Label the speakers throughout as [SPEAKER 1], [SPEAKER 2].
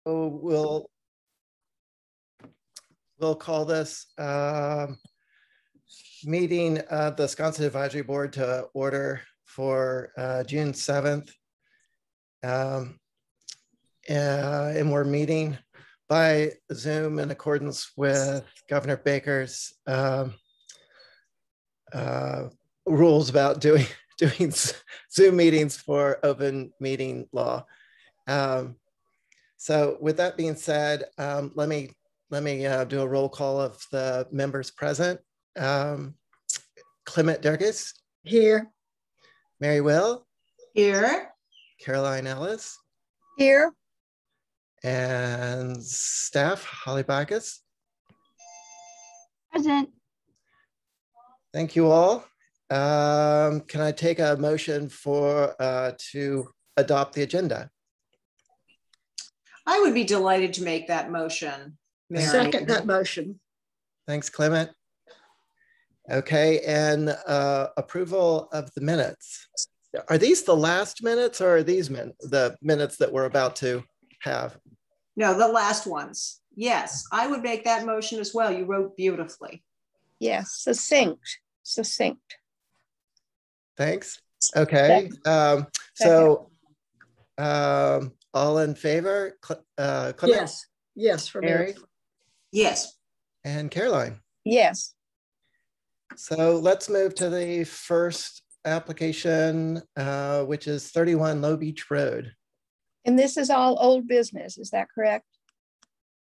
[SPEAKER 1] we'll call this meeting of the Wisconsin Advisory Board to order for June 7th. And we're meeting by Zoom in accordance with Governor Baker's rules about doing Zoom meetings for open meeting law. So with that being said, let me do a roll call of the members present. Clement Durkis.
[SPEAKER 2] Here.
[SPEAKER 1] Mary Will.
[SPEAKER 2] Here.
[SPEAKER 1] Caroline Ellis.
[SPEAKER 2] Here.
[SPEAKER 1] And staff, Holly Bacchus.
[SPEAKER 3] Present.
[SPEAKER 1] Thank you all. Can I take a motion for to adopt the agenda?
[SPEAKER 4] I would be delighted to make that motion, Mary.
[SPEAKER 2] Second that motion.
[SPEAKER 1] Thanks, Clement. Okay, and approval of the minutes. Are these the last minutes or are these the minutes that we're about to have?
[SPEAKER 4] No, the last ones. Yes, I would make that motion as well. You wrote beautifully.
[SPEAKER 2] Yes, succinct.
[SPEAKER 1] Thanks. Okay. So all in favor? Clement?
[SPEAKER 2] Yes, for
[SPEAKER 1] Mary?
[SPEAKER 4] Yes.
[SPEAKER 1] And Caroline?
[SPEAKER 2] Yes.
[SPEAKER 1] So let's move to the first application, which is 31 Low Beach Road.
[SPEAKER 2] And this is all old business, is that correct?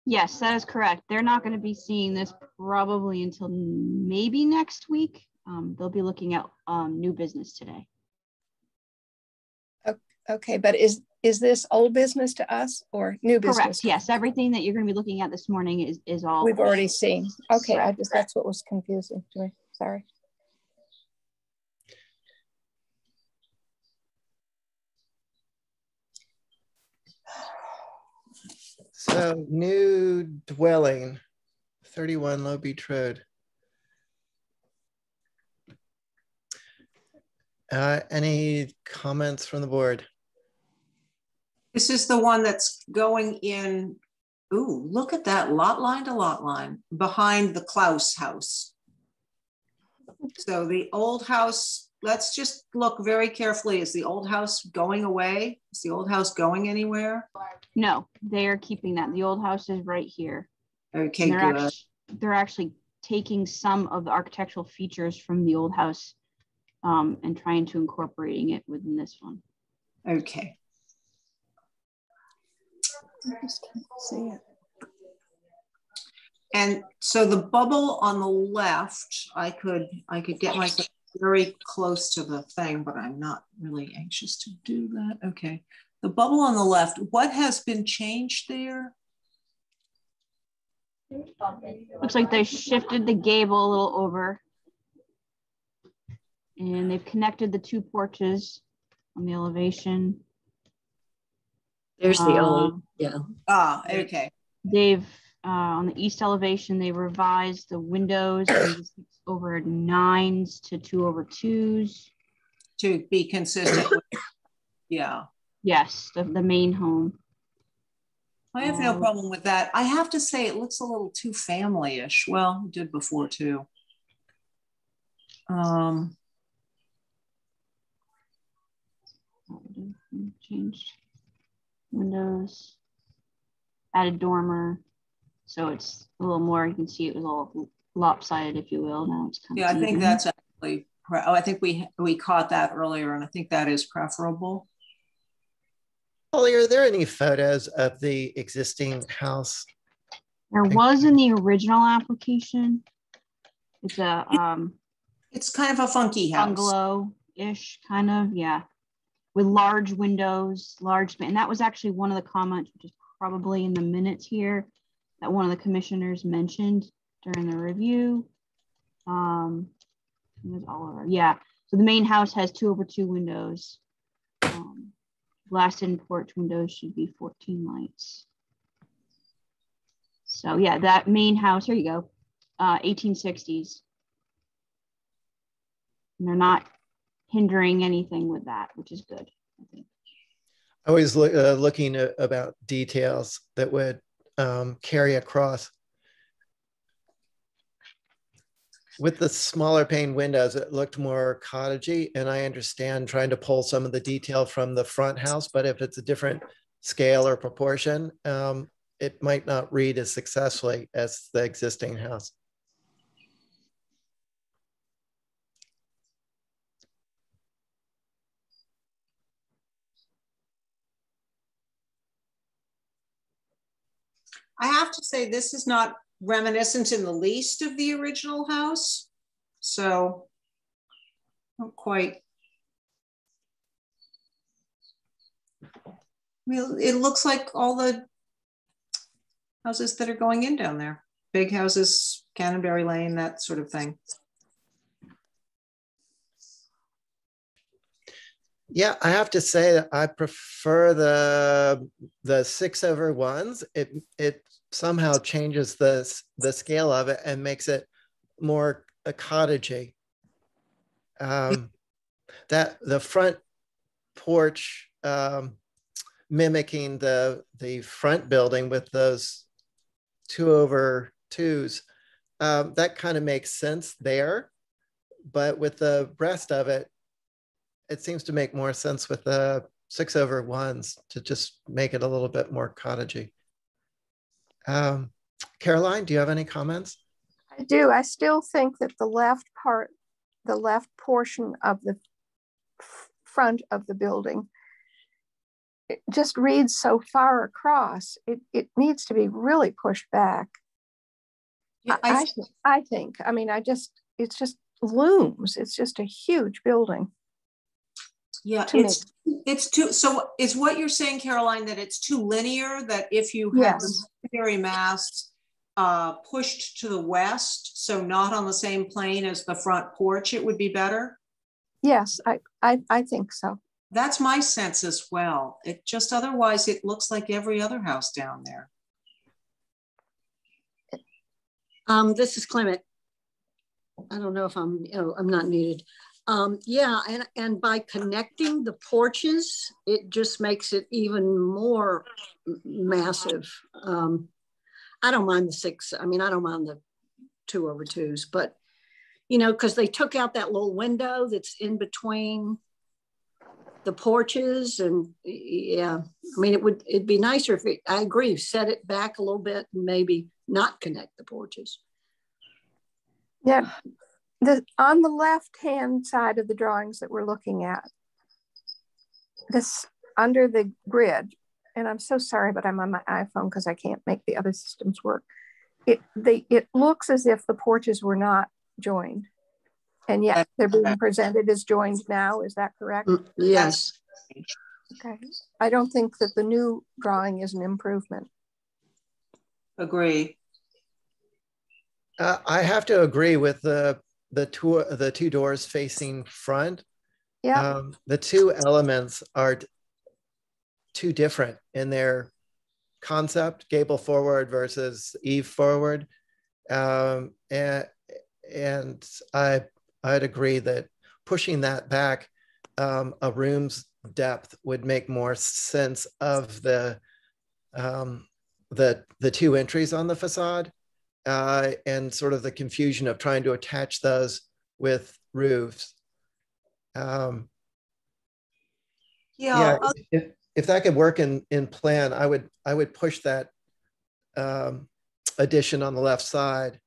[SPEAKER 3] Yes, that is correct. They're not going to be seeing this probably until maybe next week. They'll be looking at new business today.
[SPEAKER 2] Okay, but is this old business to us or new business?
[SPEAKER 3] Correct. Yes, everything that you're going to be looking at this morning is all
[SPEAKER 2] we've already seen. Okay,
[SPEAKER 3] correct.
[SPEAKER 2] That's what was confusing to me. Sorry.
[SPEAKER 1] So new dwelling, 31 Low Beach Road. Any comments from the board?
[SPEAKER 4] This is the one that's going in. Ooh, look at that lot line to lot line behind the Klaus house. So the old house, let's just look very carefully. Is the old house going away? Is the old house going anywhere?
[SPEAKER 3] No, they are keeping that. The old house is right here.
[SPEAKER 4] Okay, good.
[SPEAKER 3] They're actually taking some of the architectural features from the old house and trying to incorporating it within this one.
[SPEAKER 4] Okay.
[SPEAKER 2] I just can't see it.
[SPEAKER 4] And so the bubble on the left, I could get myself very close to the thing, but I'm not really anxious to do that. Okay. The bubble on the left, what has been changed there?
[SPEAKER 3] Looks like they shifted the gable a little over. And they've connected the two porches on the elevation.
[SPEAKER 5] There's the old, yeah.
[SPEAKER 4] Ah, okay.
[SPEAKER 3] They've, on the east elevation, they revised the windows from 6 over 9s to 2 over 2s.
[SPEAKER 4] To be consistent with, yeah.
[SPEAKER 3] Yes, the main home.
[SPEAKER 4] I have no problem with that. I have to say it looks a little too family-ish. Well, it did before too.
[SPEAKER 3] Changed windows, added dormer, so it's a little more, you can see it was all lopsided, if you will. Now it's kind of
[SPEAKER 4] I think that's actually, I think we caught that earlier, and I think that is preferable.
[SPEAKER 1] Holly, are there any photos of the existing house?
[SPEAKER 3] There was in the original application. It's a
[SPEAKER 4] it's kind of a funky house,
[SPEAKER 3] bungalow-ish kind of, yeah, with large windows, and that was actually one of the comments, which is probably in the minutes here, that one of the commissioners mentioned during the review. Oliver, yeah. So the main house has 2 over 2 windows. Glass in porch windows should be 14 lights. So yeah, that main house, here you go, 1860s. And they're not hindering anything with that, which is good, I think.
[SPEAKER 1] always looking about details that would carry across. With the smaller pane windows, it looked more cottagey, and I understand trying to pull some of the detail from the front house, but if it's a different scale or proportion, it might not read as successfully as the existing house.
[SPEAKER 4] I have to say, this is not reminiscent in the least of the original house. So not quite. I mean, it looks like all the houses that are going in down there. Big houses, Canterbury Lane, that sort of thing.
[SPEAKER 1] Yeah, I have to say that I prefer the 6/1s. It somehow changes the scale of it and makes it more cottagey. That the front porch mimicking the front building with those 2/2s, that kind of makes sense there, but with the rest of it, it seems to make more sense with the 6/1s to just make it a little bit more cottagey. Caroline, do you have any comments?
[SPEAKER 2] I do. I still think that the left portion of the front of the building, it just reads so far across. It needs to be really pushed back.
[SPEAKER 4] Yeah,
[SPEAKER 2] I think. I mean, it's just looms. It's just a huge building.
[SPEAKER 4] Yeah, it's too, so is what you're saying, Caroline, that it's too linear, that if you have the secondary mast pushed to the west, so not on the same plane as the front porch, it would be better?
[SPEAKER 2] Yes, I think so.
[SPEAKER 4] That's my sense as well. It just, otherwise it looks like every other house down there.
[SPEAKER 5] This is Clement. I don't know if I'm not muted. Yeah, and by connecting the porches, it just makes it even more massive. I don't mind the 6. I mean, I don't mind the 2/2s, but because they took out that little window that's in between the porches, and yeah, I mean, it'd be nicer if I agree, set it back a little bit and maybe not connect the porches.
[SPEAKER 2] Yeah. On the left-hand side of the drawings that we're looking at, this under the grid, and I'm so sorry, but I'm on my iPhone because I can't make the other systems work. It looks as if the porches were not joined, and yet they're being presented as joined now. Is that correct?
[SPEAKER 5] Yes.
[SPEAKER 2] Okay. I don't think that the new drawing is an improvement.
[SPEAKER 4] Agree.
[SPEAKER 1] I have to agree with the two doors facing front.
[SPEAKER 2] Yeah.
[SPEAKER 1] The two elements are too different in their concept, gable forward versus eave forward. And I'd agree that pushing that back a room's depth would make more sense of the two entries on the facade. And sort of the confusion of trying to attach those with roofs. If that could work in plan, I would push that addition on the left side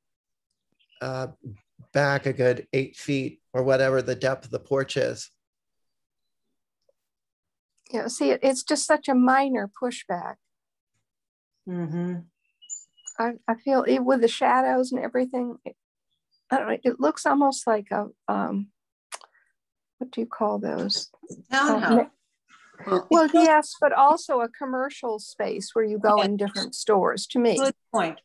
[SPEAKER 1] back a good 8 feet or whatever the depth of the porch is.
[SPEAKER 2] Yeah, see, it's just such a minor pushback.
[SPEAKER 4] Mm-hmm.
[SPEAKER 2] I feel it, with the shadows and everything, I don't know, it looks almost like a, what do you call those?
[SPEAKER 4] Townhouse.
[SPEAKER 2] Well, yes, but also a commercial space where you go in different stores, to me.
[SPEAKER 4] Good point.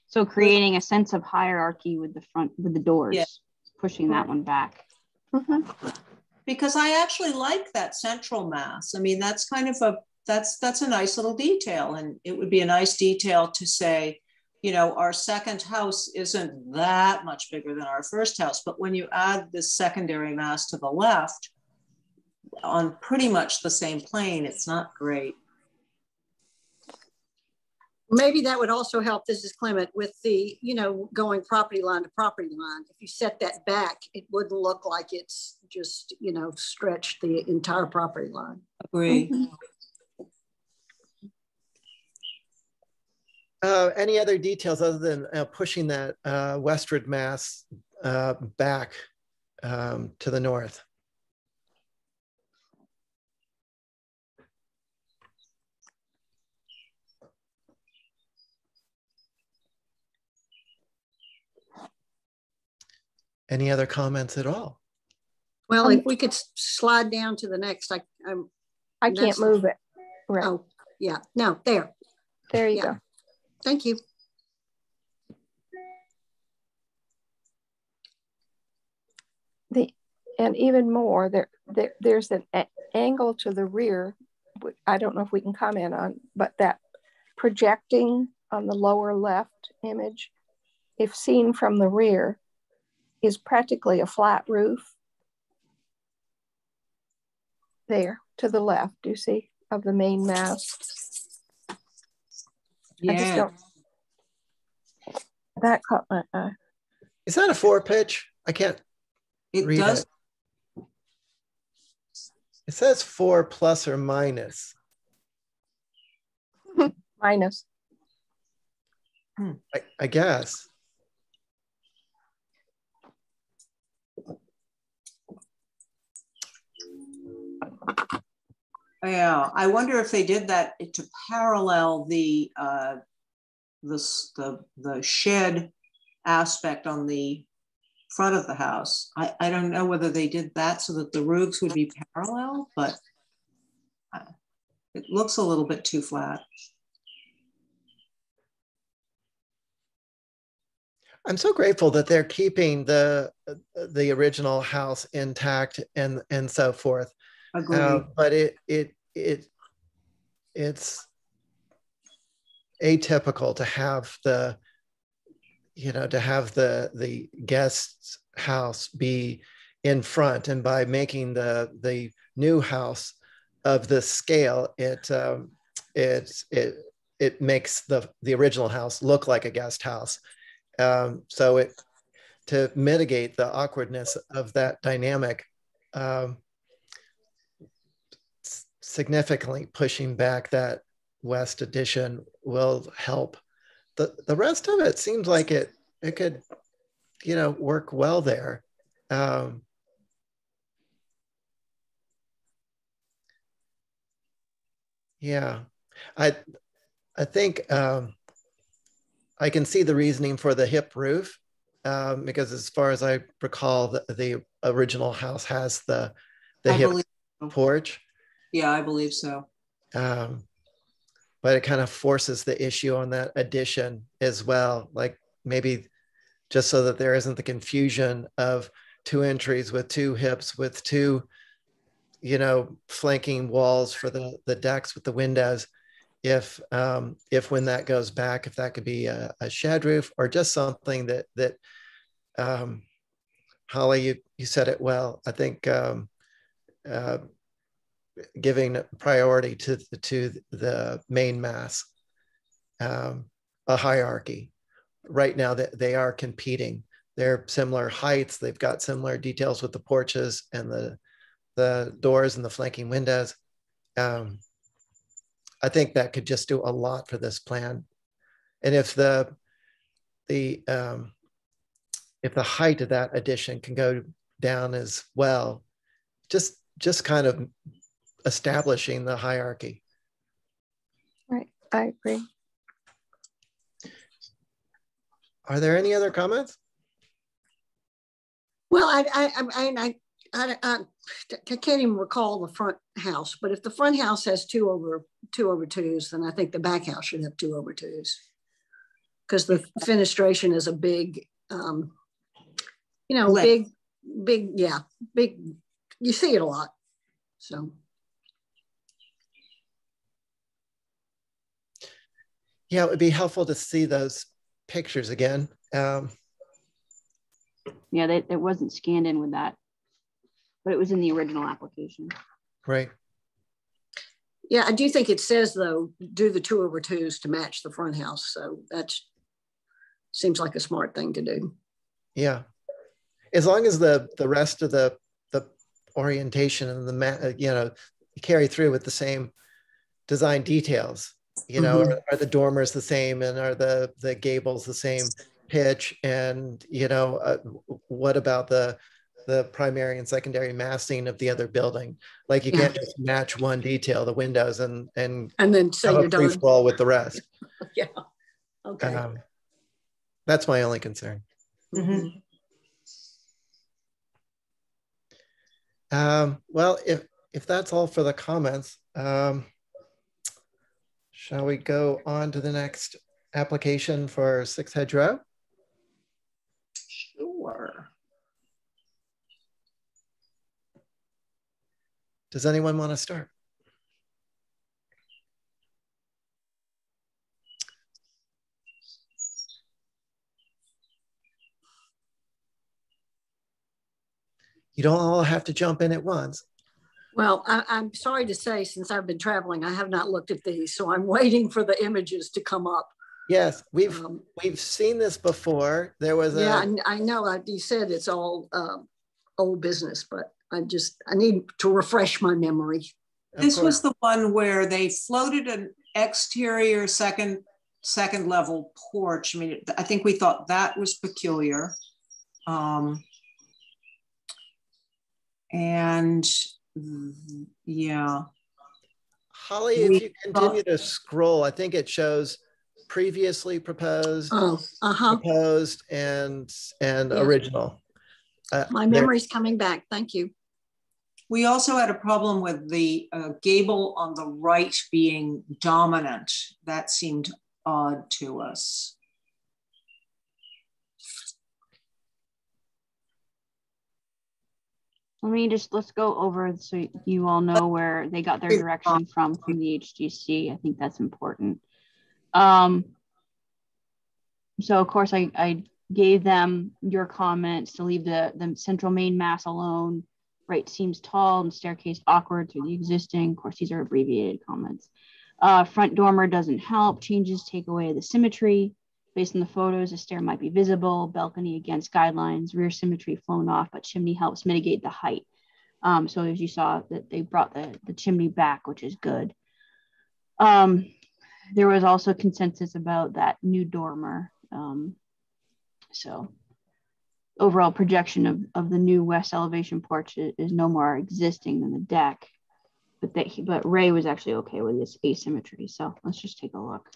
[SPEAKER 3] So creating a sense of hierarchy with the doors, pushing that one back.
[SPEAKER 2] Mm-hmm.
[SPEAKER 4] Because I actually like that central mass. I mean, that's kind of that's a nice little detail, and it would be a nice detail to say, our second house isn't that much bigger than our first house, but when you add this secondary mass to the left, on pretty much the same plane, it's not great.
[SPEAKER 5] Maybe that would also help, this is Clement, with the, you know, going property line to property line. If you set that back, it wouldn't look like it's just, you know, stretched the entire property line.
[SPEAKER 4] Agree.
[SPEAKER 1] Any other details other than pushing that westward mass back to the north? Any other comments at all?
[SPEAKER 5] Well, if we could slide down to the next,
[SPEAKER 2] I can't move it.
[SPEAKER 5] Right. Oh, yeah. No, there.
[SPEAKER 2] There you go.
[SPEAKER 5] Thank you.
[SPEAKER 2] And even more, there's an angle to the rear. I don't know if we can comment on, but that projecting on the lower left image, if seen from the rear, is practically a flat roof. There to the left, do you see, of the main mass?
[SPEAKER 4] Yeah.
[SPEAKER 2] I just don't. That caught my eye.
[SPEAKER 1] Is that a 4-pitch? I can't read
[SPEAKER 4] does.
[SPEAKER 1] It. It says 4 plus or minus.
[SPEAKER 2] Minus.
[SPEAKER 1] I guess.
[SPEAKER 4] Yeah, I wonder if they did that to parallel the shed aspect on the front of the house. I don't know whether they did that so that the roofs would be parallel, but it looks a little bit too flat.
[SPEAKER 1] I'm so grateful that they're keeping the original house intact and so forth. But it's atypical to have the guest's house be in front, and by making the new house of this scale, it makes the original house look like a guest house. So to mitigate the awkwardness of that dynamic, significantly pushing back that west addition will help. The rest of it seems like it could, work well there. Yeah, I think I can see the reasoning for the hip roof, because as far as I recall, the original house has the hip porch.
[SPEAKER 4] Yeah, I believe so.
[SPEAKER 1] But it kind of forces the issue on that addition as well. Like maybe just so that there isn't the confusion of 2 entries with 2 hips with 2, flanking walls for the decks with the windows. If when that goes back, if that could be a shed roof or just something that Holly, you said it well. I think giving priority to the main mass, a hierarchy. Right now that they are competing. They're similar heights. They've got similar details with the porches and the doors and the flanking windows. I think that could just do a lot for this plan. And if the height of that addition can go down as well, just kind of establishing the hierarchy.
[SPEAKER 2] Right, I agree.
[SPEAKER 1] Are there any other comments?
[SPEAKER 5] Well, I can't even recall the front house, but if the front house has 2 over 2s, then I think the back house should have 2 over 2s, because the fenestration is a big, big. You see it a lot, so.
[SPEAKER 1] Yeah, it would be helpful to see those pictures again.
[SPEAKER 3] Yeah, it wasn't scanned in with that, but it was in the original application.
[SPEAKER 1] Right.
[SPEAKER 5] Yeah, I do think it says, though, do the 2/2s to match the front house. So that seems like a smart thing to do.
[SPEAKER 1] Yeah. As long as the rest of the orientation and the carry through with the same design details. Are the dormers the same, and are the gables the same pitch, and what about the primary and secondary massing of the other building? Like you can't just match one detail, the windows, and
[SPEAKER 5] then say you're done.
[SPEAKER 1] Free for all with the rest.
[SPEAKER 5] Yeah. Okay.
[SPEAKER 1] That's my only concern.
[SPEAKER 5] Mm-hmm.
[SPEAKER 1] Well, if that's all for the comments, shall we go on to the next application for 6 Hedgerow?
[SPEAKER 4] Sure.
[SPEAKER 1] Does anyone want to start? You don't all have to jump in at once.
[SPEAKER 5] Well, I'm sorry to say, since I've been traveling, I have not looked at these, so I'm waiting for the images to come up.
[SPEAKER 1] Yes, we've seen this before. There was
[SPEAKER 5] I know. You said it's all old business, but I need to refresh my memory.
[SPEAKER 4] This was the one where they floated an exterior second level porch. I mean, I think we thought that was peculiar. And yeah.
[SPEAKER 1] Holly, if you continue to scroll, I think it shows previously proposed, proposed, and original.
[SPEAKER 5] My memory's coming back. Thank you.
[SPEAKER 4] We also had a problem with the gable on the right being dominant. That seemed odd to us.
[SPEAKER 3] Let's go over so you all know where they got their direction from the HGC. I think that's important. So of course I gave them your comments to leave the central main mass alone. Right seems tall and staircase awkward through the existing. Of course, these are abbreviated comments. Front dormer doesn't help. Changes take away the symmetry. Based on the photos, a stair might be visible, balcony against guidelines, rear symmetry flown off, but chimney helps mitigate the height. So as you saw, that they brought the chimney back, which is good. There was also consensus about that new dormer. So overall projection of the new west elevation porch is no more existing than the deck, but Ray was actually okay with this asymmetry. So let's just take a look.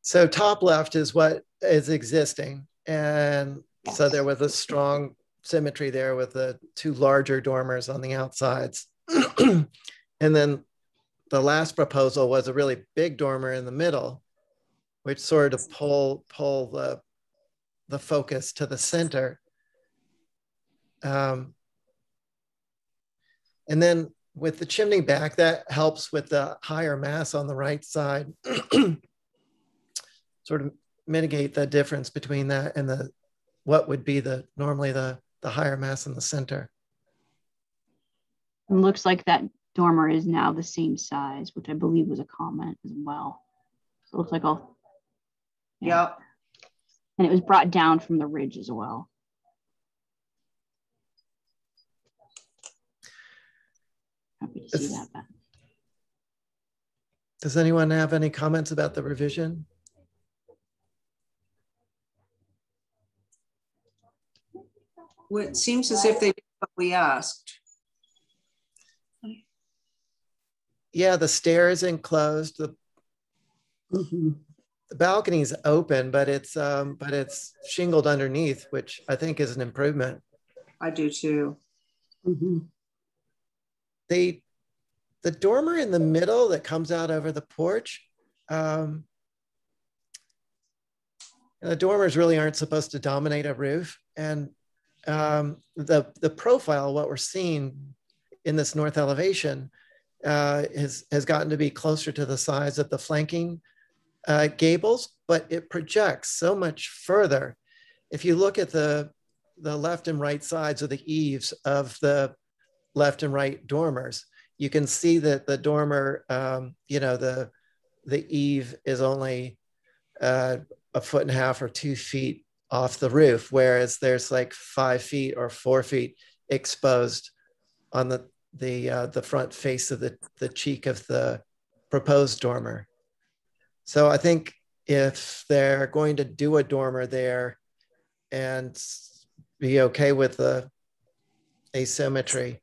[SPEAKER 1] So top left is what is existing. And so there was a strong symmetry there with the 2 larger dormers on the outsides. And then the last proposal was a really big dormer in the middle, which sort of pull the focus to the center. And then with the chimney back, that helps with the higher mass on the right side, sort of mitigate the difference between that and what would be normally the higher mass in the center.
[SPEAKER 3] It looks like that dormer is now the same size, which I believe was a comment as well. So it looks like all.
[SPEAKER 4] Yeah.
[SPEAKER 3] And it was brought down from the ridge as well. Happy to see that.
[SPEAKER 1] Does anyone have any comments about the revision?
[SPEAKER 4] Well, it seems as if they did what we asked.
[SPEAKER 1] Yeah, the stair is enclosed. The balcony is open, but it's shingled underneath, which I think is an improvement.
[SPEAKER 4] I do too.
[SPEAKER 1] The dormer in the middle that comes out over the porch, the dormers really aren't supposed to dominate a roof, and the profile, what we're seeing in this north elevation, has gotten to be closer to the size of the flanking gables, but it projects so much further. If you look at the the left and right sides of the eaves of the left and right dormers, you can see that the dormer, you know, the eave is only 1.5 or 2 feet off the roof, whereas there's like 5 feet or 4 feet exposed on the front face of the cheek of the proposed dormer. So I think if they're going to do a dormer there and be okay with the asymmetry,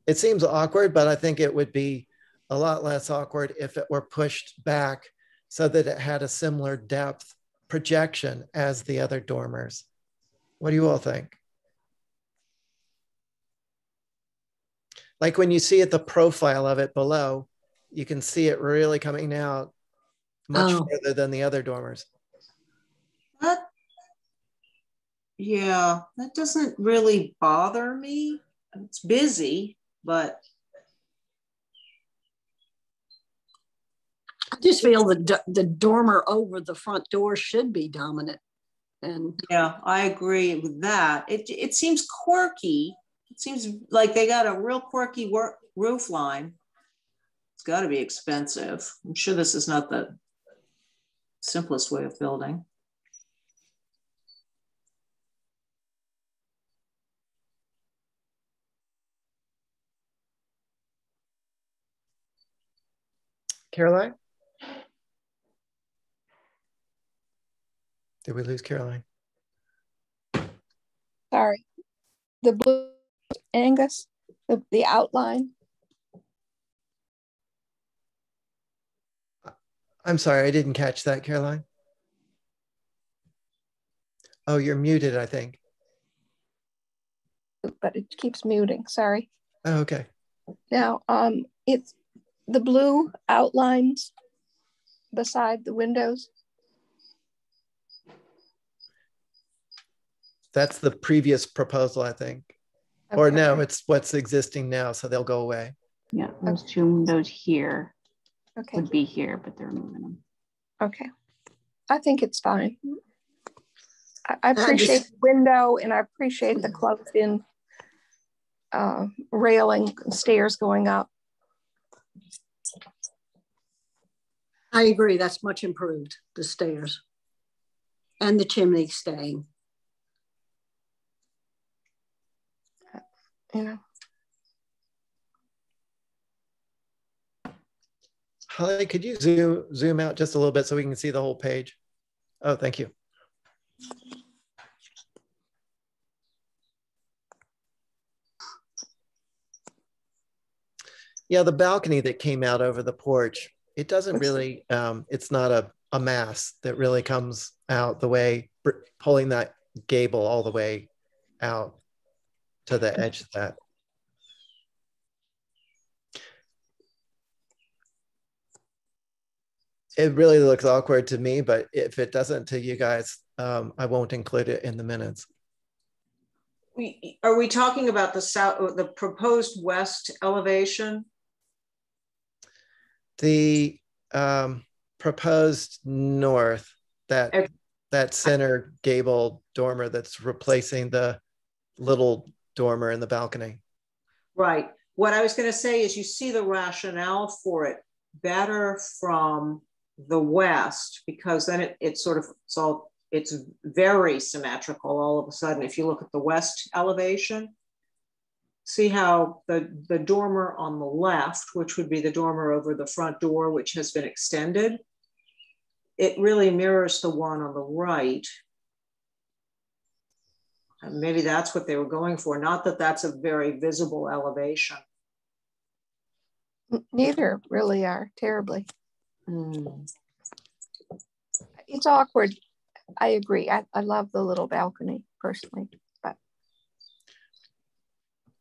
[SPEAKER 1] it seems awkward, but I think it would be a lot less awkward if it were pushed back so that it had a similar depth projection as the other dormers. What do you all think? Like when you see it, the profile of it below, you can see it really coming out much further than the other dormers.
[SPEAKER 4] Yeah, that doesn't really bother me. It's busy, but
[SPEAKER 5] I just feel the dormer over the front door should be dominant. And
[SPEAKER 4] yeah, I agree with that. It seems quirky. It seems like they got a real quirky roof line. It's got to be expensive. I'm sure this is not the simplest way of building.
[SPEAKER 1] Caroline? Did we lose Caroline?
[SPEAKER 2] Sorry. The blue, Angus, the outline.
[SPEAKER 1] I'm sorry, I didn't catch that, Caroline. Oh, you're muted, I think.
[SPEAKER 2] But it keeps muting, sorry.
[SPEAKER 1] Oh, okay.
[SPEAKER 2] Now, it's the blue outlines beside the windows.
[SPEAKER 1] That's the previous proposal, I think. Okay. Or no, it's what's existing now, so they'll go away.
[SPEAKER 3] Yeah, those two windows here
[SPEAKER 2] okay.
[SPEAKER 3] would be here, but they're moving them.
[SPEAKER 2] Okay, I think it's fine. I appreciate the window and I appreciate the closed-in railing, stairs going up.
[SPEAKER 5] I agree, that's much improved, the stairs and the chimney staying.
[SPEAKER 2] You know.
[SPEAKER 1] Holly, could you zoom out just a little bit so we can see the whole page? Oh, thank you. Yeah, the balcony that came out over the porch, it doesn't really, it's not a mass that really comes out the way, pulling that gable all the way out to the edge of that. It really looks awkward to me, but if it doesn't to you guys, I won't include it in the minutes.
[SPEAKER 4] Are we talking about the proposed west elevation?
[SPEAKER 1] The proposed north, that center gable dormer that's replacing the little dormer in the balcony. Right.
[SPEAKER 4] What I was going to say is you see the rationale for it better from the west, because then it's very symmetrical all of a sudden. If you look at the west elevation, see how the dormer on the left, which would be the dormer over the front door, which has been extended, it really mirrors the one on the right. And maybe that's what they were going for. Not that that's a very visible elevation.
[SPEAKER 2] Neither really are terribly. It's awkward. I agree. I love the little balcony personally, but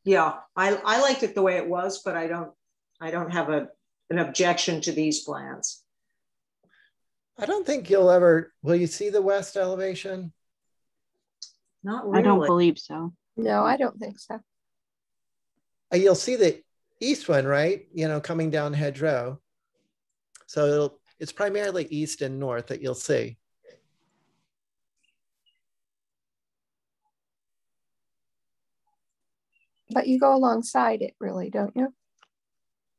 [SPEAKER 4] yeah, I liked it the way it was, but I don't have an objection to these plans.
[SPEAKER 1] I don't think will you see the west elevation?
[SPEAKER 4] Not really.
[SPEAKER 3] I don't believe so.
[SPEAKER 2] No, I don't think so.
[SPEAKER 1] You'll see the east one, right? You know, coming down Hedgerow. So it's primarily east and north that you'll see.
[SPEAKER 2] But you go alongside it really, don't you?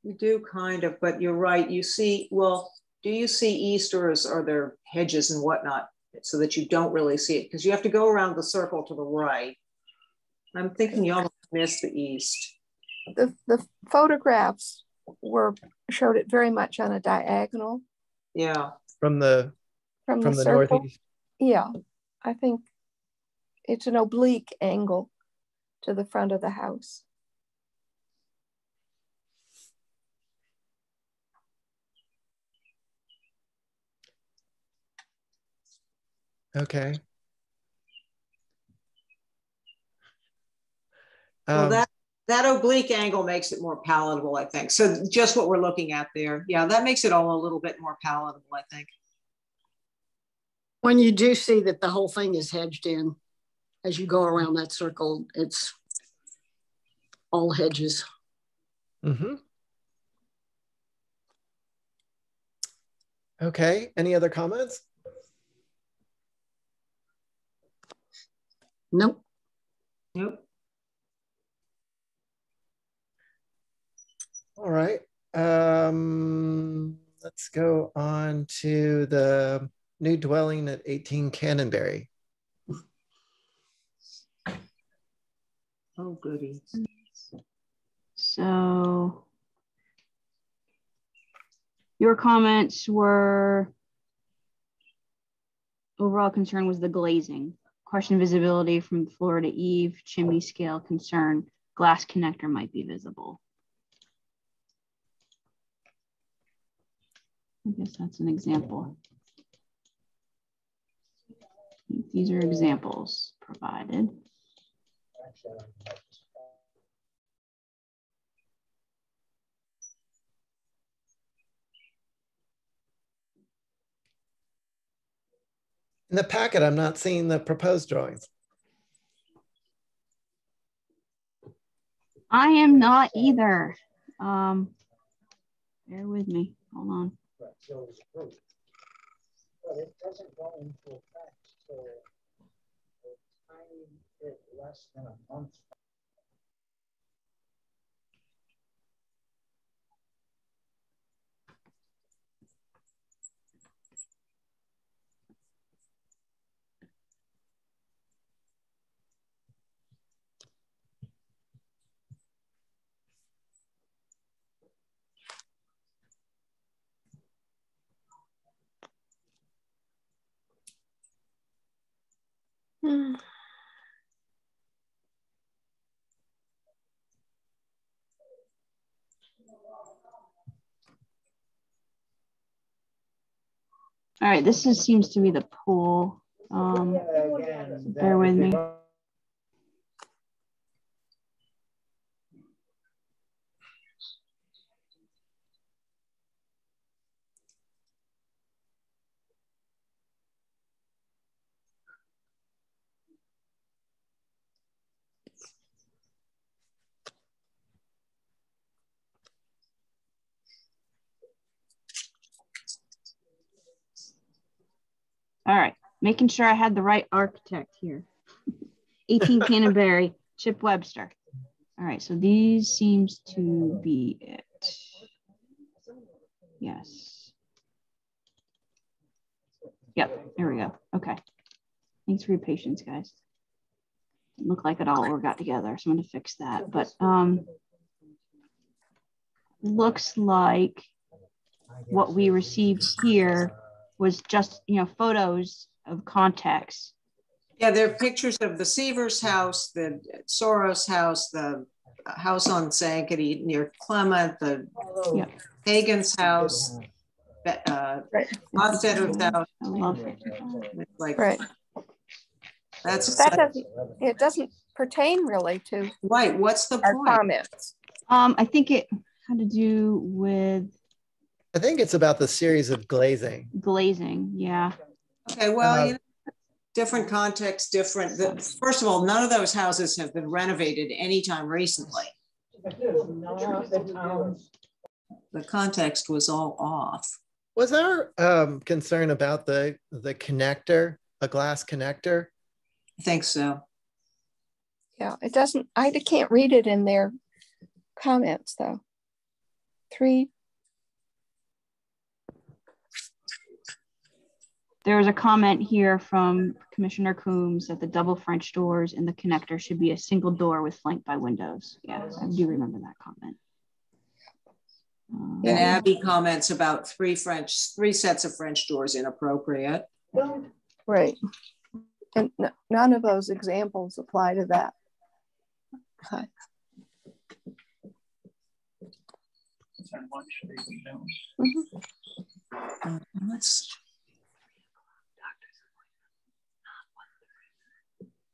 [SPEAKER 4] You do kind of, but you're right. You see, well, do you see east, or are there hedges and whatnot so that you don't really see it? Because you have to go around the circle to the right. I'm thinking you almost missed the east.
[SPEAKER 2] The photographs showed it very much on a diagonal.
[SPEAKER 4] Yeah.
[SPEAKER 1] From the
[SPEAKER 2] circle.
[SPEAKER 1] northeast.
[SPEAKER 2] Yeah, I think it's an oblique angle to the front of the house.
[SPEAKER 1] Okay.
[SPEAKER 4] Well, that oblique angle makes it more palatable, I think. So just what we're looking at there. Yeah, that makes it all a little bit more palatable, I think.
[SPEAKER 5] When you do see that the whole thing is hedged in, as you go around that circle, it's all hedges.
[SPEAKER 1] Mm-hmm. Okay, any other comments?
[SPEAKER 5] Nope.
[SPEAKER 4] Nope.
[SPEAKER 1] All right. Let's go on to the new dwelling at 18 Cannonberry.
[SPEAKER 4] Oh, goody.
[SPEAKER 3] So your comments were, overall concern was the glazing. Question visibility from floor to eave, chimney scale concern, glass connector might be visible. I guess that's an example. These are examples provided.
[SPEAKER 1] In the packet, I'm not seeing the proposed drawings.
[SPEAKER 3] I am not either. Bear with me. Hold on.
[SPEAKER 6] But it doesn't go into effect till a tiny bit less than a month.
[SPEAKER 3] All right, this seems to be the pool. Bear with me. All right, making sure I had the right architect here. 18 Cannonberry, Chip Webster. All right, so these seems to be it. Yes. Yep, there we go. Okay. Thanks for your patience, guys. Didn't look like it all got together, so I'm gonna fix that. But looks like what we received here was just, photos of context.
[SPEAKER 4] Yeah, there are pictures of the Sievers house, the Soros house, the house on Sankaty near Clement, the Hagen's house, Hofstadter's house.
[SPEAKER 3] I love it.
[SPEAKER 4] It's like,
[SPEAKER 2] Right. It doesn't pertain really to
[SPEAKER 4] right. What's the
[SPEAKER 2] our
[SPEAKER 4] point?
[SPEAKER 2] comments.
[SPEAKER 3] I think it had to do with
[SPEAKER 1] I think it's about the series of glazing.
[SPEAKER 3] Glazing, yeah.
[SPEAKER 4] Okay, well, different context, different. First of all, none of those houses have been renovated anytime recently. The context was all off.
[SPEAKER 1] Was our concern about the connector, a glass connector?
[SPEAKER 4] I think so.
[SPEAKER 2] Yeah, it doesn't, I can't read it in their comments though. 3.
[SPEAKER 3] There was a comment here from Commissioner Coombs that the double French doors in the connector should be a single door with flanked by windows. Yeah, I do remember that comment.
[SPEAKER 4] And Abby comments about 3 sets of French doors inappropriate.
[SPEAKER 2] Right. And none of those examples apply to that. Okay.
[SPEAKER 4] Let's.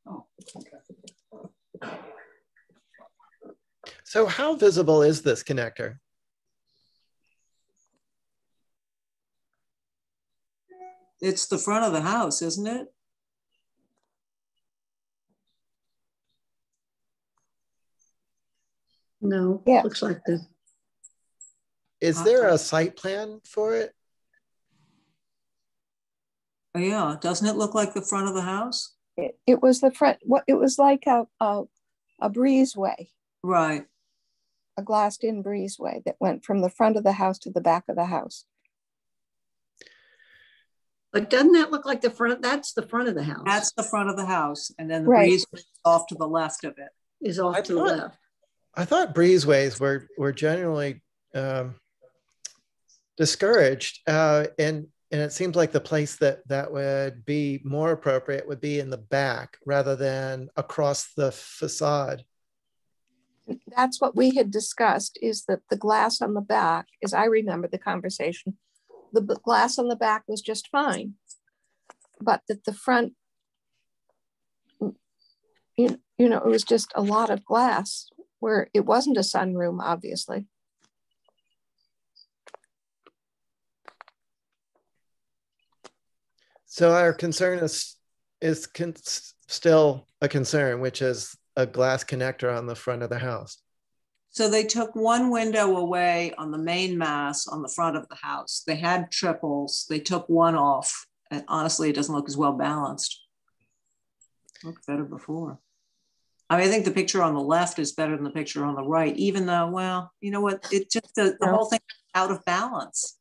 [SPEAKER 6] Oh, okay.
[SPEAKER 1] So how visible is this connector?
[SPEAKER 4] It's the front of the house, isn't it?
[SPEAKER 5] No,
[SPEAKER 2] Yeah.
[SPEAKER 5] looks like the.
[SPEAKER 1] Is there a site plan for it?
[SPEAKER 4] Oh, yeah, doesn't it look like the front of the house?
[SPEAKER 2] It was the front, what it was like a breezeway,
[SPEAKER 4] Right.
[SPEAKER 2] a glassed in breezeway that went from the front of the house to the back of the house.
[SPEAKER 5] But doesn't that look like the front? That's the front of the house.
[SPEAKER 4] That's the front of the house. And then the
[SPEAKER 2] Right.
[SPEAKER 4] breezeway is off to the left of it.
[SPEAKER 5] Is off to the left.
[SPEAKER 1] I thought breezeways were generally discouraged, and it seems like the place that would be more appropriate would be in the back rather than across the facade.
[SPEAKER 2] That's what we had discussed, is that the glass on the back, as I remember the conversation, the glass on the back was just fine, but that the front, you know, it was just a lot of glass where it wasn't a sunroom, obviously.
[SPEAKER 1] So our concern is still a concern, which is a glass connector on the front of the house.
[SPEAKER 4] So they took one window away on the main mass on the front of the house. They had triples. They took one off. And honestly, it doesn't look as well balanced. Looked better before. I mean, I think the picture on the left is better than the picture on the right, even though, well, you know what? It just, the whole thing is out of balance.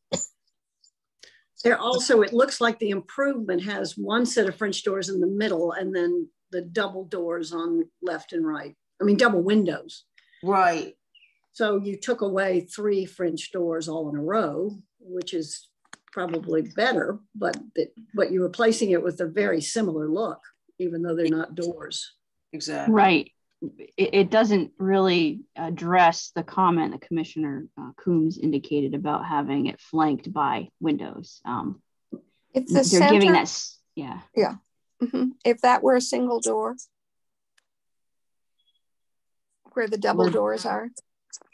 [SPEAKER 5] There also, it looks like the improvement has one set of French doors in the middle and then the double doors on left and right. I mean, double windows.
[SPEAKER 4] Right.
[SPEAKER 5] So you took away 3 French doors all in a row, which is probably better, but you're replacing it with a very similar look, even though they're not doors.
[SPEAKER 4] Exactly.
[SPEAKER 3] Right. It doesn't really address the comment that Commissioner Coombs indicated about having it flanked by windows.
[SPEAKER 2] If the
[SPEAKER 3] they're
[SPEAKER 2] center,
[SPEAKER 3] giving that, yeah.
[SPEAKER 2] Yeah. Mm-hmm. If that were a single door, where the double doors are.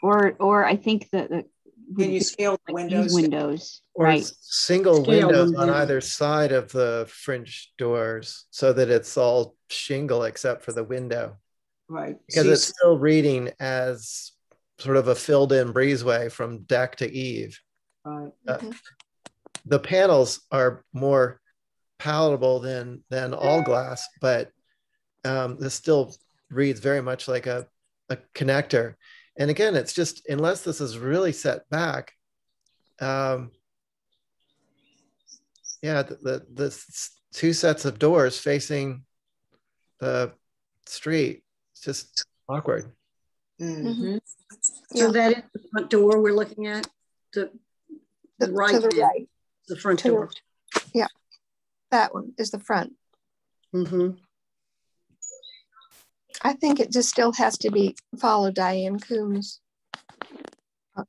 [SPEAKER 3] Or I think that
[SPEAKER 4] can you scale the windows?
[SPEAKER 3] Windows,
[SPEAKER 1] or
[SPEAKER 3] right?
[SPEAKER 1] Single
[SPEAKER 5] Scale
[SPEAKER 1] windows
[SPEAKER 5] them
[SPEAKER 1] on
[SPEAKER 5] down.
[SPEAKER 1] either side of the French doors, so that it's all shingle except for the window.
[SPEAKER 4] Right.
[SPEAKER 1] Because it's still reading as sort of a filled-in breezeway from deck to eave.
[SPEAKER 4] Right.
[SPEAKER 1] The panels are more palatable than all glass, but this still reads very much like a connector. And again, it's just, unless this is really set back, yeah, the 2 sets of doors facing the street, it's just awkward.
[SPEAKER 4] Mm-hmm.
[SPEAKER 5] So that is the front door we're looking at, the right,
[SPEAKER 2] to the right,
[SPEAKER 5] the front
[SPEAKER 2] to
[SPEAKER 5] door.
[SPEAKER 2] Yeah, that one is the front.
[SPEAKER 5] Mm-hmm.
[SPEAKER 2] I think it just still has to be follow Diane Coombs'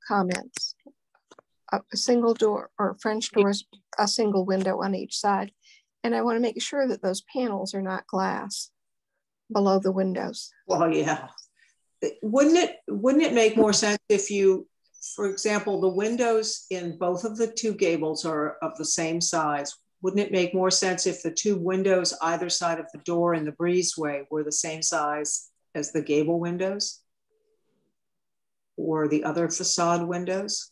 [SPEAKER 2] comments. A single door or French doors, a single window on each side. And I want to make sure that those panels are not glass below the windows.
[SPEAKER 4] Well, yeah. Wouldn't it make more sense if you, for example, the windows in both of the 2 gables are of the same size? Wouldn't it make more sense if the 2 windows either side of the door in the breezeway were the same size as the gable windows or the other facade windows?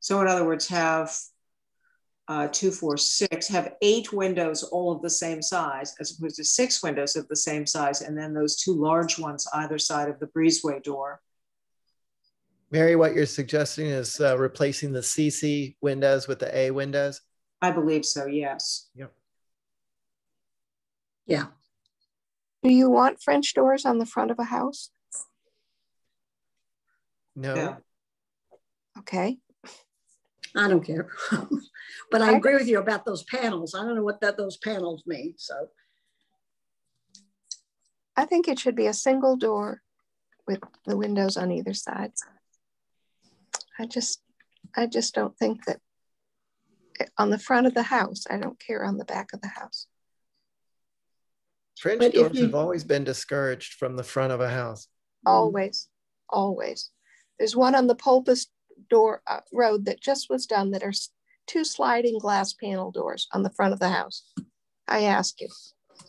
[SPEAKER 4] So in other words, have 246 have 8 windows all of the same size, as opposed to 6 windows of the same size, and then those 2 large ones either side of the breezeway door.
[SPEAKER 1] Mary, what you're suggesting is replacing the CC windows with the A windows?
[SPEAKER 4] I believe so, yes.
[SPEAKER 1] Yep.
[SPEAKER 5] Yeah.
[SPEAKER 2] Do you want French doors on the front of a house?
[SPEAKER 1] No.
[SPEAKER 4] Yeah.
[SPEAKER 2] Okay.
[SPEAKER 5] I don't care. But I agree with you about those panels. I don't know what those panels mean. So
[SPEAKER 2] I think it should be a single door with the windows on either side. I just don't think that on the front of the house, I don't care on the back of the house.
[SPEAKER 1] French
[SPEAKER 5] But if
[SPEAKER 1] doors have always been discouraged from the front of a house.
[SPEAKER 2] Always, always. There's one on the Pulpus door road that just was done that are 2 sliding glass panel doors on the front of the house. I ask you.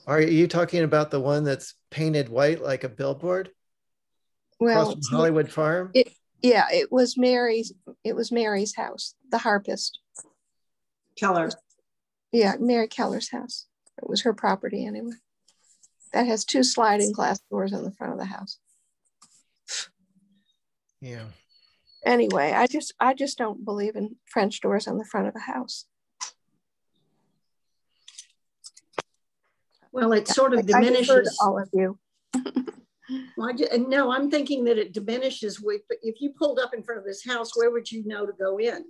[SPEAKER 1] Are you talking about the one that's painted white like a billboard?
[SPEAKER 2] Well,
[SPEAKER 1] across from Hollywood Farm?
[SPEAKER 2] Yeah, it was Mary's house, the harpist.
[SPEAKER 4] Keller.
[SPEAKER 2] Yeah, Mary Keller's house. It was her property anyway. That has 2 sliding glass doors on the front of the house.
[SPEAKER 1] Yeah.
[SPEAKER 2] Anyway, I just don't believe in French doors on the front of a house.
[SPEAKER 5] Well, it sort of
[SPEAKER 2] I defer to
[SPEAKER 5] diminishes.
[SPEAKER 2] all of you.
[SPEAKER 5] Well, no, I'm thinking that it diminishes with, but if you pulled up in front of this house, where would you know to go in?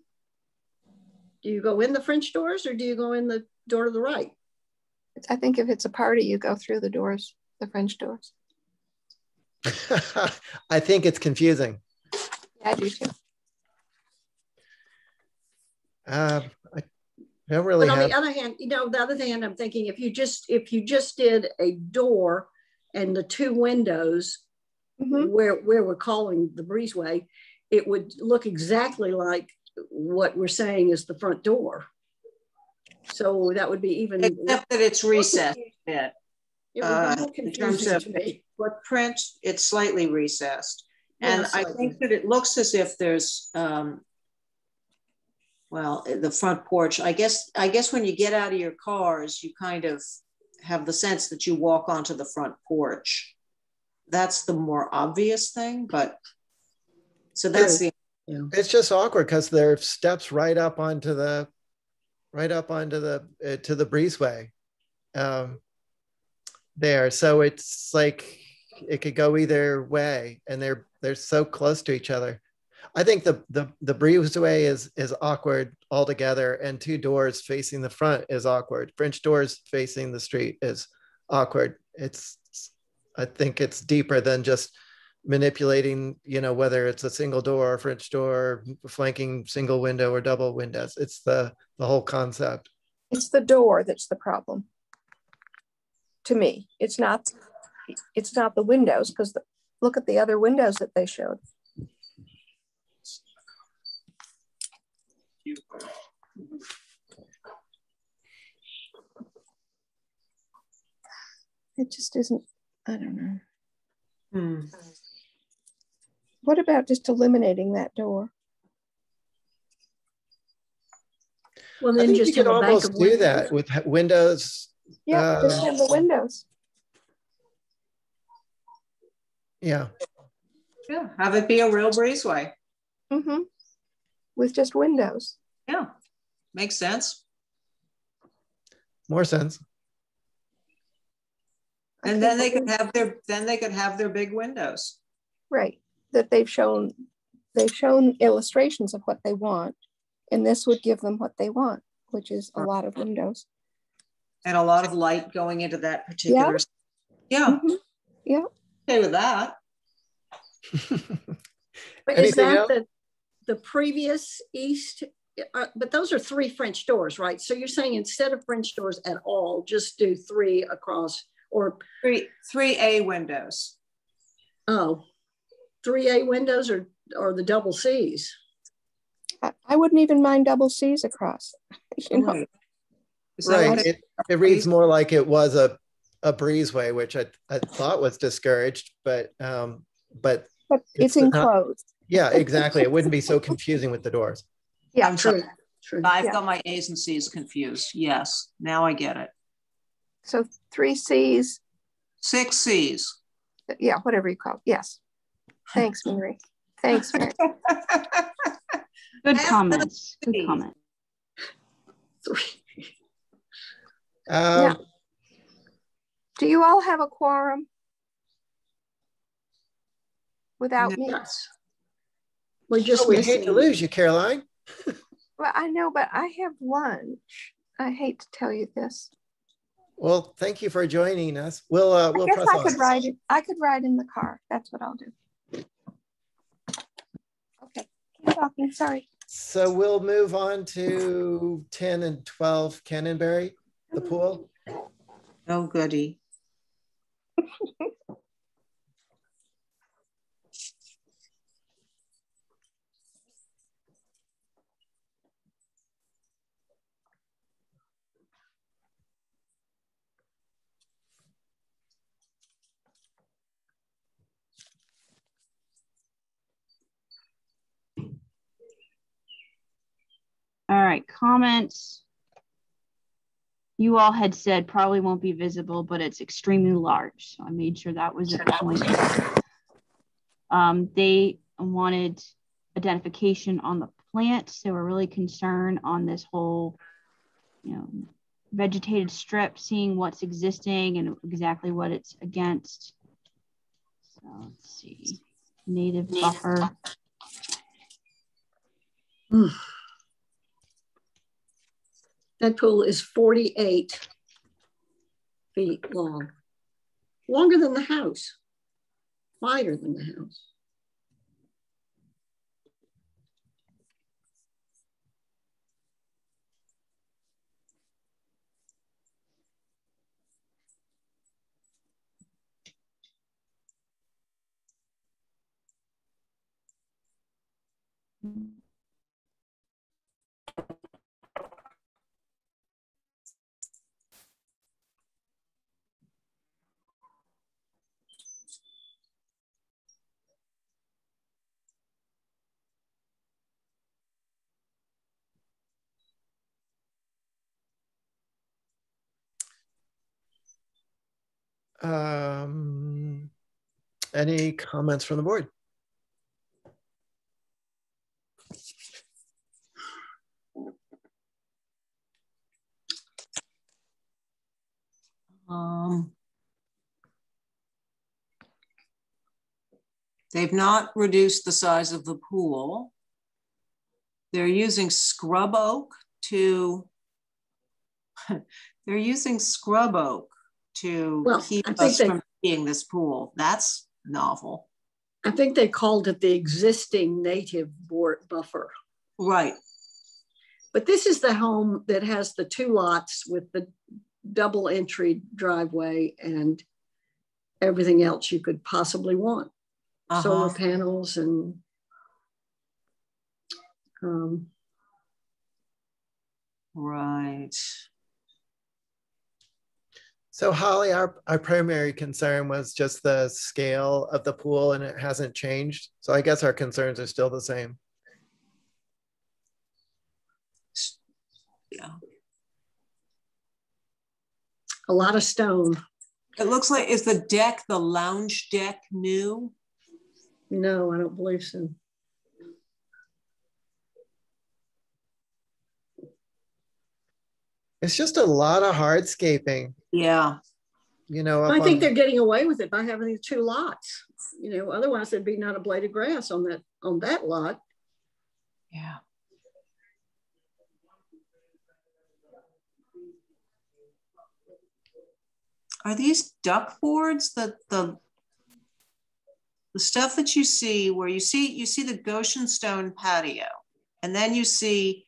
[SPEAKER 5] Do you go in the French doors or do you go in the door to the right?
[SPEAKER 2] I think if it's a party, you go through the doors, the French doors.
[SPEAKER 1] I think it's confusing.
[SPEAKER 2] Yeah, I do too.
[SPEAKER 1] I don't really
[SPEAKER 5] but on
[SPEAKER 1] have...
[SPEAKER 5] the other hand, the other hand, I'm thinking if you just did a door and the 2 windows where we're calling the breezeway, it would look exactly like what we're saying is the front door. So that would be even,
[SPEAKER 4] except that it's recessed a bit.
[SPEAKER 5] It would be more
[SPEAKER 4] In terms of footprint, it's slightly recessed. And I think that it looks as if there's, well, the front porch, I guess when you get out of your cars, you kind of have the sense that you walk onto the front porch. That's the more obvious thing, but so that's the.
[SPEAKER 1] It's just awkward because there are steps right up onto the to the breezeway there. So it's like it could go either way, and they're so close to each other. I think the breezeway is awkward altogether, and 2 doors facing the front is awkward. French doors facing the street is awkward. I think it's deeper than just manipulating, whether it's a single door or French door, flanking single window or double windows. It's the whole concept.
[SPEAKER 2] It's the door that's the problem. To me, it's not the windows, because look at the other windows that they showed. It just isn't, I don't know. What about just eliminating that door?
[SPEAKER 5] Well, then just
[SPEAKER 1] you could almost do that with windows.
[SPEAKER 2] Yeah, just have the windows.
[SPEAKER 1] Yeah.
[SPEAKER 4] Yeah, have it be a real breezeway.
[SPEAKER 2] With just windows.
[SPEAKER 4] Yeah, makes sense.
[SPEAKER 1] More sense.
[SPEAKER 4] And then they could have their big windows.
[SPEAKER 2] Right. That they've shown illustrations of what they want, and this would give them what they want, which is a lot of windows.
[SPEAKER 4] And a lot of light going into that particular. Yeah.
[SPEAKER 2] Yeah.
[SPEAKER 4] Okay with that.
[SPEAKER 5] But is that the previous east? But those are 3 French doors, right? So you're saying instead of French doors at all, just do 3 across, or
[SPEAKER 4] 3A windows.
[SPEAKER 5] Oh, 3A windows or the double C's?
[SPEAKER 2] I wouldn't even mind double C's across.
[SPEAKER 1] Right. It reads more like it was a breezeway, which I thought was discouraged, but
[SPEAKER 2] it's enclosed.
[SPEAKER 1] Yeah, exactly. It wouldn't be so confusing with the doors.
[SPEAKER 2] Yeah, true.
[SPEAKER 5] True.
[SPEAKER 4] I've
[SPEAKER 2] Yeah.
[SPEAKER 4] got my A's and C's confused. Yes, now I get it.
[SPEAKER 2] So 3 C's.
[SPEAKER 4] 6 C's.
[SPEAKER 2] Yeah, whatever you call it. Yes. Thanks, Mary. Thanks, Mary.
[SPEAKER 3] Good comments. Good
[SPEAKER 4] F&C.
[SPEAKER 3] comment.
[SPEAKER 5] 3.
[SPEAKER 2] Yeah. Do you all have a quorum without me?
[SPEAKER 5] Yes. We're just
[SPEAKER 1] We hate to
[SPEAKER 5] missing.
[SPEAKER 1] lose you, Caroline.
[SPEAKER 2] Well, I know, but I have lunch. I hate to tell you this.
[SPEAKER 1] Well, thank you for joining us. We'll
[SPEAKER 2] I guess
[SPEAKER 1] press
[SPEAKER 2] I
[SPEAKER 1] on.
[SPEAKER 2] could ride it. I could ride in the car. That's what I'll do. Okay, keep talking. Sorry.
[SPEAKER 1] So we'll move on to 10 and 12 Cannonberry, the pool.
[SPEAKER 4] Oh, goody.
[SPEAKER 3] All right, comments. You all had said probably won't be visible, but it's extremely large. So I made sure that was a point. They wanted identification on the plant. So we're really concerned on this whole, vegetated strip, seeing what's existing and exactly what it's against. So let's see, native buffer.
[SPEAKER 5] That pool is 48 feet long, longer than the house, wider than the house.
[SPEAKER 1] Any comments from the board?
[SPEAKER 4] They've not reduced the size of the pool. They're using scrub oak to they're using scrub oak to keep us from seeing this pool. That's novel.
[SPEAKER 5] I think they called it the existing native buffer.
[SPEAKER 4] Right.
[SPEAKER 5] But this is the home that has the 2 lots with the double entry driveway and everything else you could possibly want. Solar panels and
[SPEAKER 4] right.
[SPEAKER 1] So Holly, our primary concern was just the scale of the pool, and it hasn't changed. So I guess our concerns are still the same.
[SPEAKER 4] Yeah.
[SPEAKER 5] A lot of stone.
[SPEAKER 4] It looks like, is the deck, the lounge deck, new?
[SPEAKER 5] No, I don't believe so.
[SPEAKER 1] It's just a lot of hardscaping.
[SPEAKER 4] Yeah.
[SPEAKER 5] I think they're getting away with it by having these 2 lots. Otherwise there'd be not a blade of grass on that lot.
[SPEAKER 4] Yeah. Are these duck boards the stuff that you see where you see the Goshen stone patio, and then you see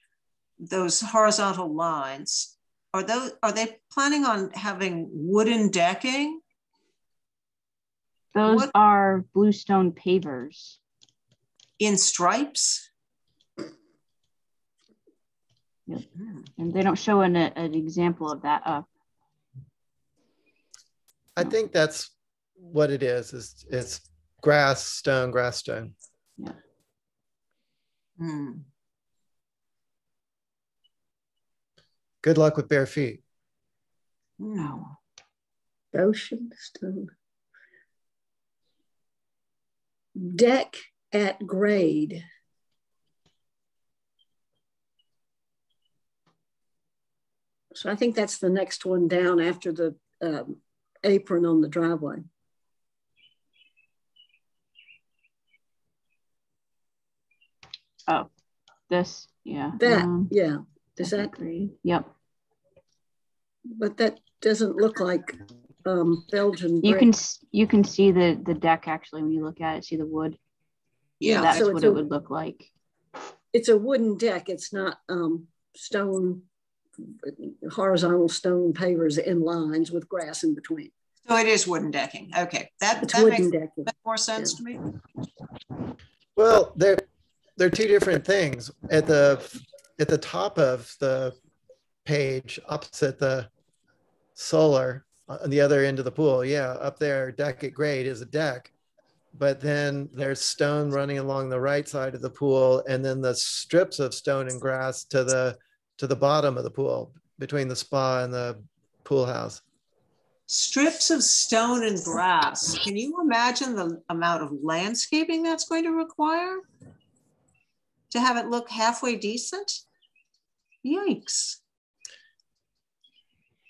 [SPEAKER 4] those horizontal lines? Are they planning on having wooden decking?
[SPEAKER 3] Those are bluestone pavers.
[SPEAKER 4] In stripes?
[SPEAKER 3] Yep. And they don't show an example of that up.
[SPEAKER 1] I think that's what it is. It's grass stone.
[SPEAKER 3] Yeah.
[SPEAKER 1] Good luck with bare feet.
[SPEAKER 4] No.
[SPEAKER 5] Goshen stone. Deck at grade. So I think that's the next one down after the apron on the driveway.
[SPEAKER 3] Oh, this, yeah.
[SPEAKER 5] That, yeah. Does that?
[SPEAKER 3] Grade. Yep.
[SPEAKER 5] But that doesn't look like Belgian brick.
[SPEAKER 3] You can see the deck actually when you look at it. See the wood.
[SPEAKER 4] Yeah,
[SPEAKER 3] that's
[SPEAKER 5] so
[SPEAKER 3] what it would look like.
[SPEAKER 5] It's a wooden deck. It's not stone, horizontal stone pavers in lines with grass in between.
[SPEAKER 4] So it is wooden decking. Okay, that
[SPEAKER 5] wooden
[SPEAKER 4] makes
[SPEAKER 5] decking.
[SPEAKER 4] more sense to me.
[SPEAKER 1] Well, they're two different things. At the top of the page, opposite the solar, on the other end of the pool, yeah, up there, deck at grade is a deck. But then there's stone running along the right side of the pool, and then the strips of stone and grass to the bottom of the pool between the spa and the pool house.
[SPEAKER 4] Strips of stone and grass. Can you imagine the amount of landscaping that's going to require to have it look halfway decent? Yikes.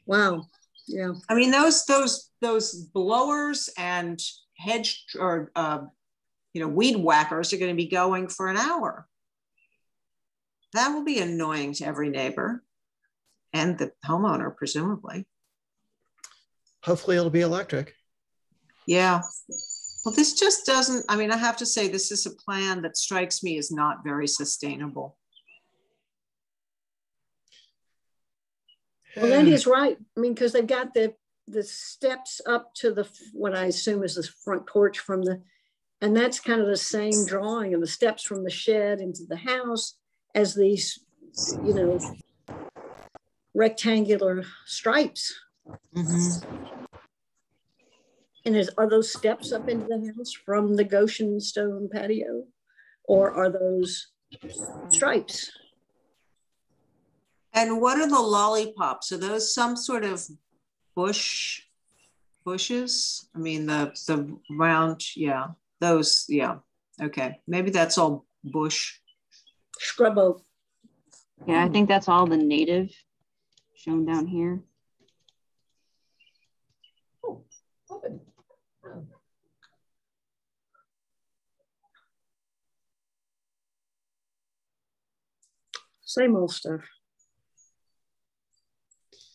[SPEAKER 5] Wow. Yeah.
[SPEAKER 4] I mean, those blowers and hedge or weed whackers are going to be going for an hour. That will be annoying to every neighbor and the homeowner, presumably.
[SPEAKER 1] Hopefully it'll be electric.
[SPEAKER 4] Yeah. Well, this just doesn't, I mean, I have to say, this is a plan that strikes me as not very sustainable.
[SPEAKER 5] Well, Andy's right. I mean, because they've got the steps up to the, what I assume is the front porch from the, and that's kind of the same drawing, and the steps from the shed into the house as these, rectangular stripes.
[SPEAKER 4] Mm-hmm.
[SPEAKER 5] And are those steps up into the house from the Goshen stone patio, or are those stripes?
[SPEAKER 4] And what are the lollipops? Are those some sort of bushes? I mean, the round, yeah, those, yeah. Okay, maybe that's all bush.
[SPEAKER 5] Scrub oak.
[SPEAKER 3] Yeah, I think that's all the native shown down here.
[SPEAKER 5] Same old stuff.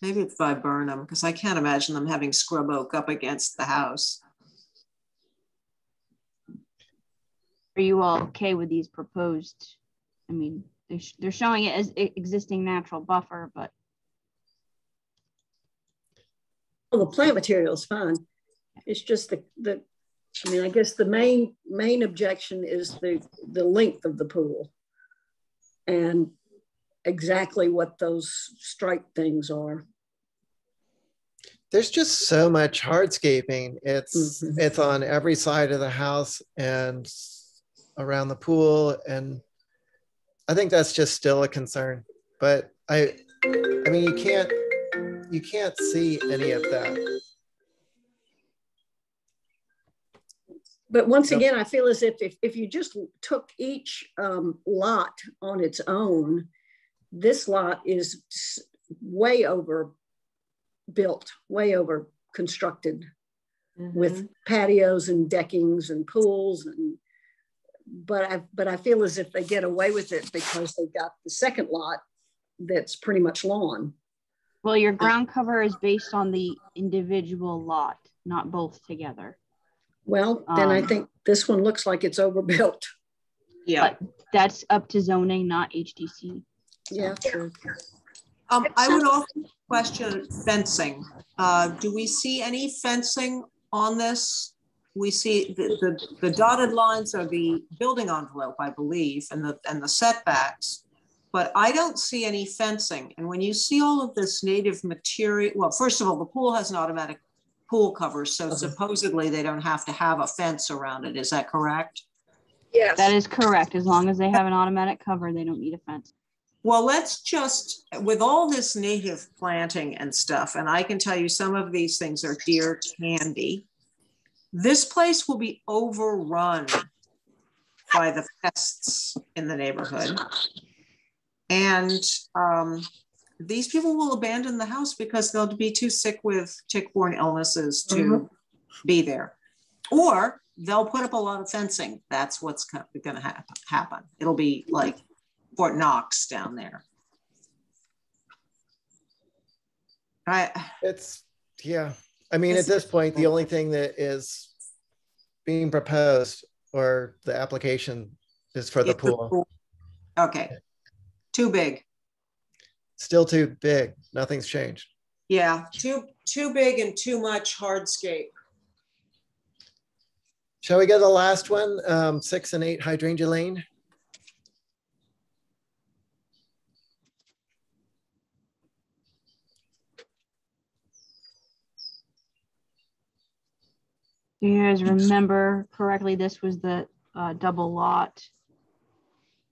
[SPEAKER 4] Maybe it's viburnum, because I can't imagine them having scrub oak up against the house.
[SPEAKER 3] Are you all okay with these proposed? I mean, they're showing it as existing natural buffer, but.
[SPEAKER 5] Well, the plant material is fine. It's just the I mean, I guess the main objection is the length of the pool and exactly what those stripe things are.
[SPEAKER 1] There's just so much hardscaping. It's on every side of the house and around the pool, and I think that's just still a concern. But I mean, you can't see any of that.
[SPEAKER 5] But once again, I feel as if you just took each lot on its own, this lot is way over built, way over constructed with patios and deckings and pools. But I feel as if they get away with it because they've got the second lot that's pretty much lawn.
[SPEAKER 3] Well, your ground cover is based on the individual lot, not both together.
[SPEAKER 5] Well, then I think this one looks like it's overbuilt.
[SPEAKER 4] Yeah.
[SPEAKER 3] But that's up to zoning, not HDC.
[SPEAKER 5] Yeah, true.
[SPEAKER 4] I would also question fencing. Do we see any fencing on this? We see the dotted lines are the building envelope, I believe, and the setbacks, but I don't see any fencing. And when you see all of this native material, well, first of all, the pool has an automatic pool cover, so supposedly they don't have to have a fence around it. Is that correct?
[SPEAKER 2] Yes.
[SPEAKER 3] That is correct. As long as they have an automatic cover, they don't need a fence.
[SPEAKER 4] Well, let's just, with all this native planting and stuff, and I can tell you some of these things are deer candy, this place will be overrun by the pests in the neighborhood. And these people will abandon the house because they'll be too sick with tick-borne illnesses to be there. Or they'll put up a lot of fencing. That's what's going to happen. It'll be like Fort Knox down there.
[SPEAKER 1] It's, yeah. I mean, at this point, the only thing that is being proposed or the application is for the pool.
[SPEAKER 4] Okay. Too big.
[SPEAKER 1] Still too big. Nothing's changed.
[SPEAKER 4] Yeah, too big and too much hardscape.
[SPEAKER 1] Shall we go to the last one? 6 and 8 Hydrangea Lane.
[SPEAKER 3] Do you guys remember correctly? This was the double lot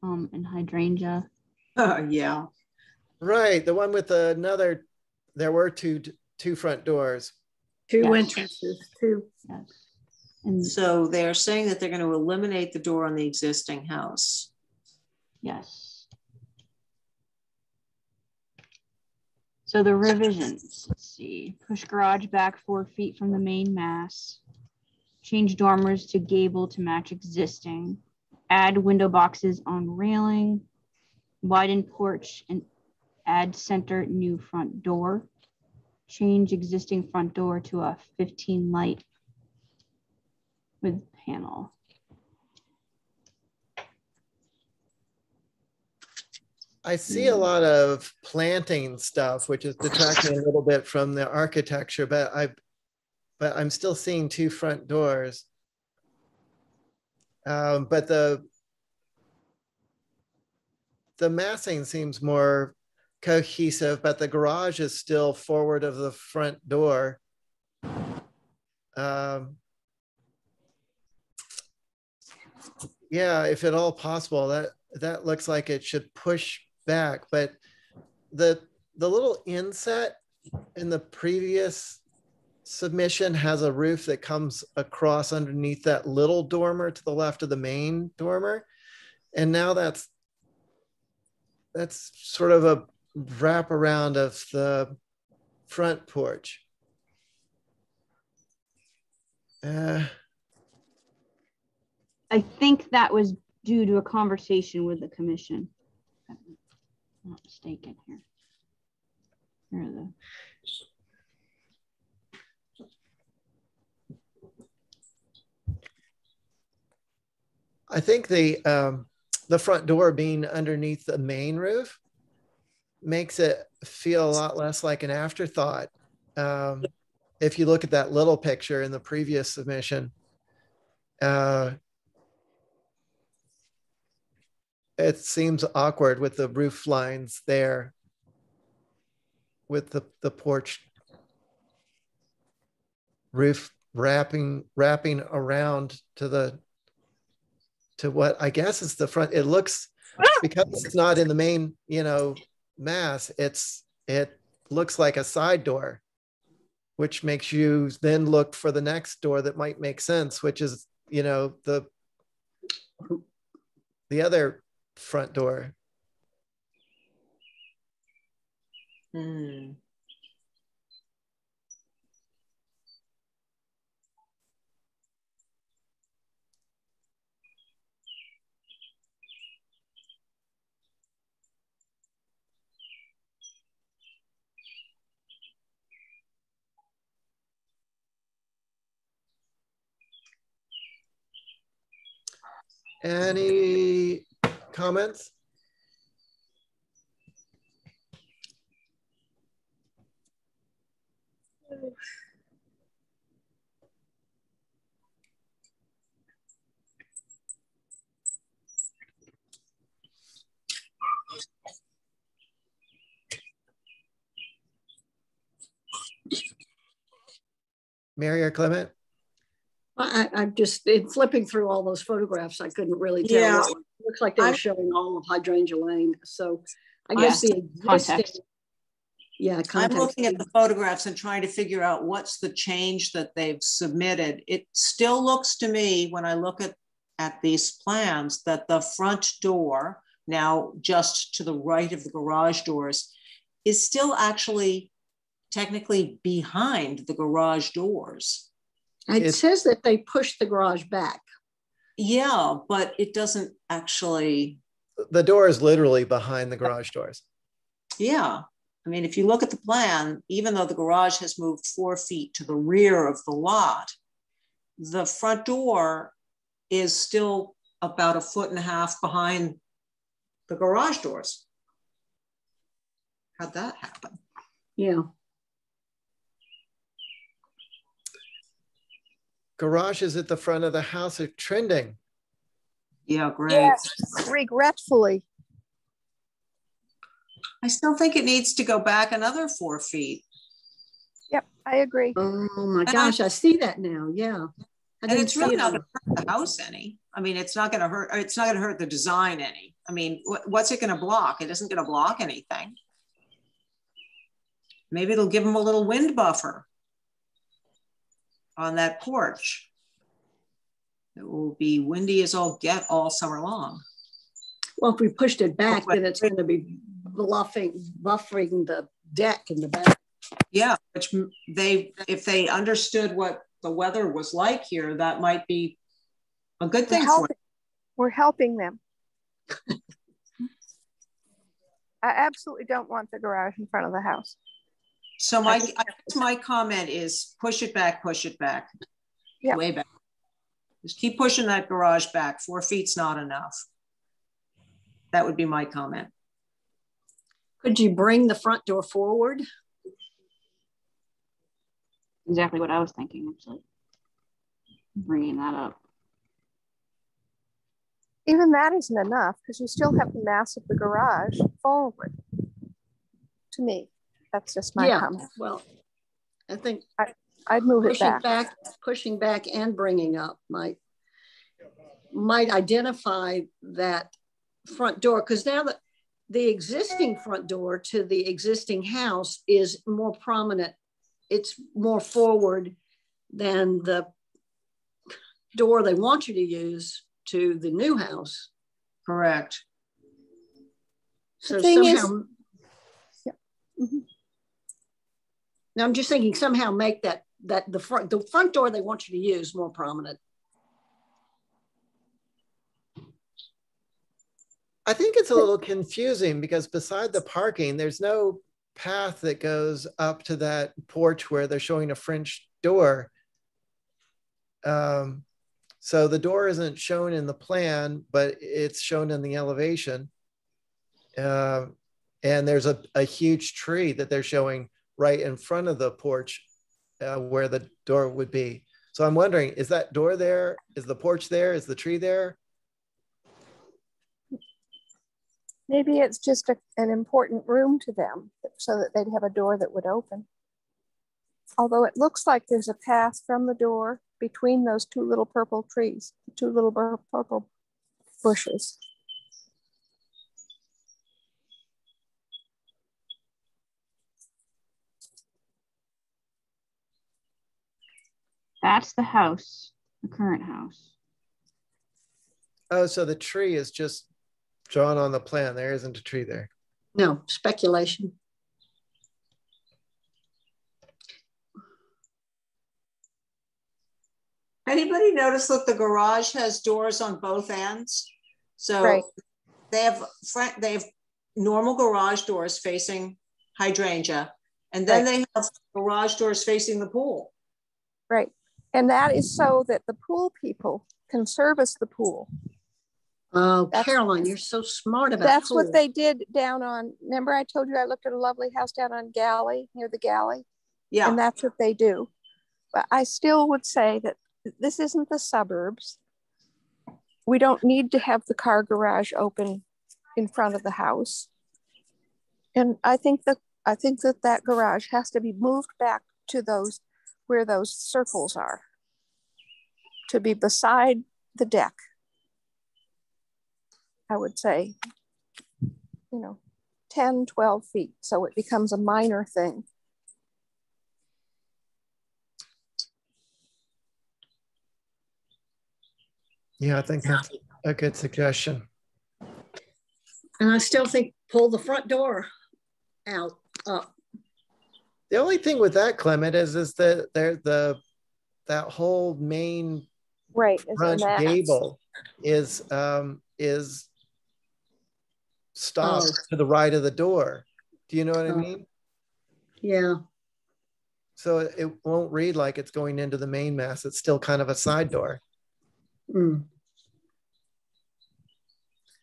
[SPEAKER 3] in Hydrangea.
[SPEAKER 4] Yeah.
[SPEAKER 1] Right, the one with another, there were two front doors.
[SPEAKER 5] Two entrances, two.
[SPEAKER 3] Yes. And
[SPEAKER 4] So they're saying that they're going to eliminate the door on the existing house.
[SPEAKER 3] yes. So the revisions, let's see, push garage back 4 feet from the main mass, change dormers to gable to match existing, add window boxes on railing, widen porch and add center new front door, change existing front door to a 15 light with panel.
[SPEAKER 1] I see a lot of planting stuff, which is detracting a little bit from the architecture, but I'm still seeing 2 front doors. But the massing seems more cohesive, but the garage is still forward of the front door. Yeah, if at all possible, that looks like it should push back, but the little inset in the previous submission has a roof that comes across underneath that little dormer to the left of the main dormer. And now that's sort of a wrap around of the front porch.
[SPEAKER 3] I think that was due to a conversation with the commission. If I'm not mistaken here. Here are the.
[SPEAKER 1] I think the front door being underneath the main roof makes it feel a lot less like an afterthought. If you look at that little picture in the previous submission, it seems awkward with the roof lines there, with the porch roof wrapping around to what I guess is the front. It looks, because it's not in the main, mass, it looks like a side door, which makes you then look for the next door that might make sense, which is, the other front door. Any comments? Mary or Clement?
[SPEAKER 5] I'm just flipping through all those photographs. I couldn't really tell.
[SPEAKER 4] Yeah.
[SPEAKER 5] It looks like they were showing all of Hydrangea Lane. So I guess the existing,
[SPEAKER 3] context.
[SPEAKER 5] yeah, context.
[SPEAKER 4] I'm looking at the photographs and trying to figure out what's the change that they've submitted. It still looks to me, when I look at these plans, that the front door, now just to the right of the garage doors, is still actually technically behind the garage doors.
[SPEAKER 5] It says that they push the garage back.
[SPEAKER 4] Yeah, but it doesn't actually.
[SPEAKER 1] The door is literally behind the garage doors.
[SPEAKER 4] Yeah. I mean, if you look at the plan, even though the garage has moved 4 feet to the rear of the lot, the front door is still about 1.5 feet behind the garage doors. How'd that happen?
[SPEAKER 5] Yeah.
[SPEAKER 1] Garages at the front of the house are trending.
[SPEAKER 4] Yeah, great.
[SPEAKER 2] Yes, regretfully.
[SPEAKER 4] I still think it needs to go back another 4 feet.
[SPEAKER 2] Yep, I agree.
[SPEAKER 5] Oh my gosh, I see that now. Yeah.
[SPEAKER 4] And it's really not going to hurt the house any. I mean, it's not going to hurt, it's not going to hurt the design any. I mean, what's it going to block? It isn't going to block anything. Maybe it'll give them a little wind buffer on that porch. It will be windy as all get all summer long.
[SPEAKER 5] Well, if we pushed it back, then it's going to be buffering the deck in the back.
[SPEAKER 4] Yeah, which if they understood what the weather was like here, that might be a good thing for them.
[SPEAKER 2] We're helping them. I absolutely don't want the garage in front of the house.
[SPEAKER 4] So my comment is push it back,
[SPEAKER 2] yep.
[SPEAKER 4] Way back. Just keep pushing that garage back. 4 feet's not enough. That would be my comment.
[SPEAKER 5] Could you bring the front door forward?
[SPEAKER 3] Exactly what I was thinking, actually. Bringing that up.
[SPEAKER 2] Even that isn't enough because you still have the mass of the garage forward. To me, that's just my comment.
[SPEAKER 5] Well, I think
[SPEAKER 2] I'd move it back.
[SPEAKER 5] Pushing back and bringing up might identify that front door, because now the existing front door to the existing house is more prominent. It's more forward than the door they want you to use to the new house.
[SPEAKER 4] Correct.
[SPEAKER 5] So somehow, now I'm just thinking somehow make that the front door they want you to use more prominent.
[SPEAKER 1] I think it's a little confusing because beside the parking, there's no path that goes up to that porch where they're showing a French door. So the door isn't shown in the plan, but it's shown in the elevation. And there's a huge tree that they're showing right in front of the porch where the door would be. So I'm wondering, is that door there? Is the porch there? Is the tree there?
[SPEAKER 2] Maybe it's just an important room to them so that they'd have a door that would open. Although it looks like there's a path from the door between those two little purple trees, two little purple bushes.
[SPEAKER 3] That's the house, the current house.
[SPEAKER 1] Oh, so the tree is just drawn on the plan. There isn't a tree there.
[SPEAKER 5] No, speculation.
[SPEAKER 4] Anybody notice that the garage has doors on both ends? So
[SPEAKER 2] right.
[SPEAKER 4] they have normal garage doors facing hydrangea, and then they have garage doors facing the pool.
[SPEAKER 2] Right. And that is so that the pool people can service the pool.
[SPEAKER 5] Oh, Caroline, you're so smart about
[SPEAKER 2] that's
[SPEAKER 5] pool.
[SPEAKER 2] What they did down on, remember I told you I looked at a lovely house down on Galley, near the Galley?
[SPEAKER 4] Yeah.
[SPEAKER 2] And that's what they do. But I still would say that this isn't the suburbs. We don't need to have the car garage open in front of the house. And I think that garage has to be moved back to those where those circles are, to be beside the deck. I would say, 10, 12 feet. So it becomes a minor thing.
[SPEAKER 1] Yeah, I think that's a good suggestion.
[SPEAKER 5] And I still think pull the front door out, up.
[SPEAKER 1] The only thing with that, Clement, is that that whole main
[SPEAKER 2] Right.
[SPEAKER 1] front gable is stopped to the right of the door. Do you know what I mean?
[SPEAKER 5] Yeah.
[SPEAKER 1] So it won't read like it's going into the main mass. It's still kind of a side door.
[SPEAKER 5] Mm.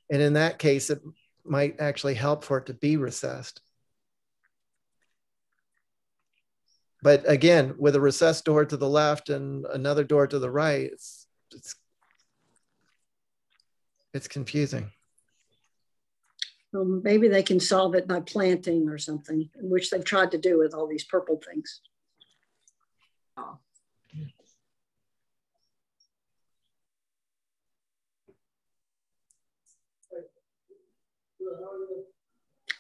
[SPEAKER 1] And in that case, it might actually help for it to be recessed. But again, with a recessed door to the left and another door to the right, it's confusing.
[SPEAKER 5] Well, maybe they can solve it by planting or something, which they've tried to do with all these purple things.
[SPEAKER 4] Oh.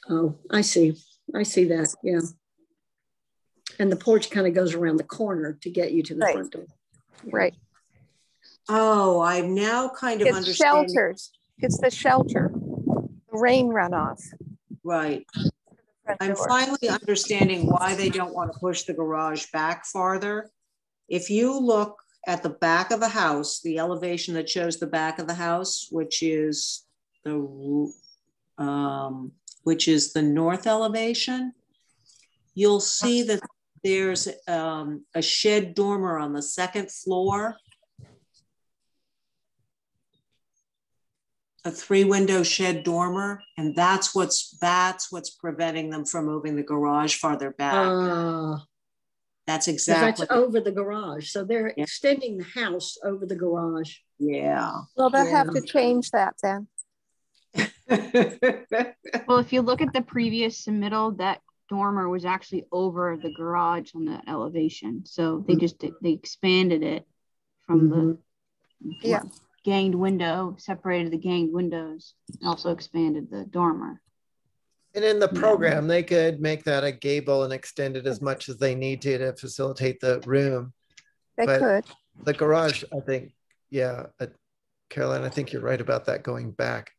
[SPEAKER 5] Oh, I see. I see that. Yeah. And the porch kind of goes around the corner to get you to the front door.
[SPEAKER 2] Right.
[SPEAKER 4] Oh, I'm now kind of
[SPEAKER 2] It's
[SPEAKER 4] understanding.
[SPEAKER 2] shelters. It's the shelter, the rain runoff.
[SPEAKER 4] Right. I'm finally understanding why they don't want to push the garage back farther. If you look at the back of the house, the elevation that shows the back of the house, which is the north elevation, you'll see that there's a shed dormer on the second floor. A 3-window shed dormer, and that's what's preventing them from moving the garage farther back. That's exactly.
[SPEAKER 5] That's over the garage. So they're extending the house over the garage.
[SPEAKER 4] Yeah.
[SPEAKER 2] Well, they'll have to change that then.
[SPEAKER 3] Well, if you look at the previous submittal, that dormer was actually over the garage on that elevation. So they they expanded it from the ganged window, separated the ganged windows, and also expanded the dormer.
[SPEAKER 1] And in the program, they could make that a gable and extend it as much as they need to facilitate the room.
[SPEAKER 2] They could.
[SPEAKER 1] The garage, I think, Caroline, I think you're right about that going back.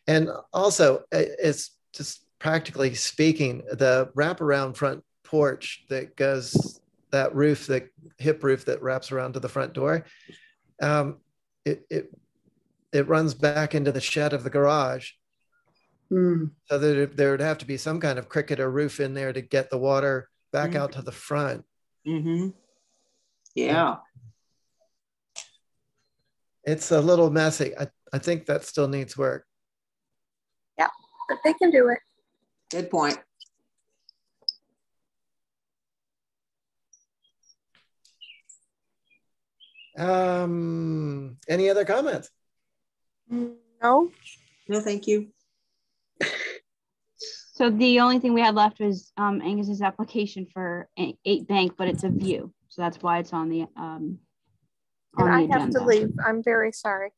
[SPEAKER 1] And also, it's just practically speaking, the wraparound front porch that goes, that roof, the hip roof that wraps around to the front door, it runs back into the shed of the garage. So there would have to be some kind of cricket or roof in there to get the water back out to the front.
[SPEAKER 4] Yeah.
[SPEAKER 1] It's a little messy. I think that still needs work.
[SPEAKER 2] Yeah, but they can do it.
[SPEAKER 4] Good point.
[SPEAKER 1] Any other comments?
[SPEAKER 2] No.
[SPEAKER 4] No, thank you.
[SPEAKER 3] So the only thing we had left was Angus's application for 8 Bank, but it's a view. So that's why it's on the
[SPEAKER 2] and I have to leave. I'm very sorry.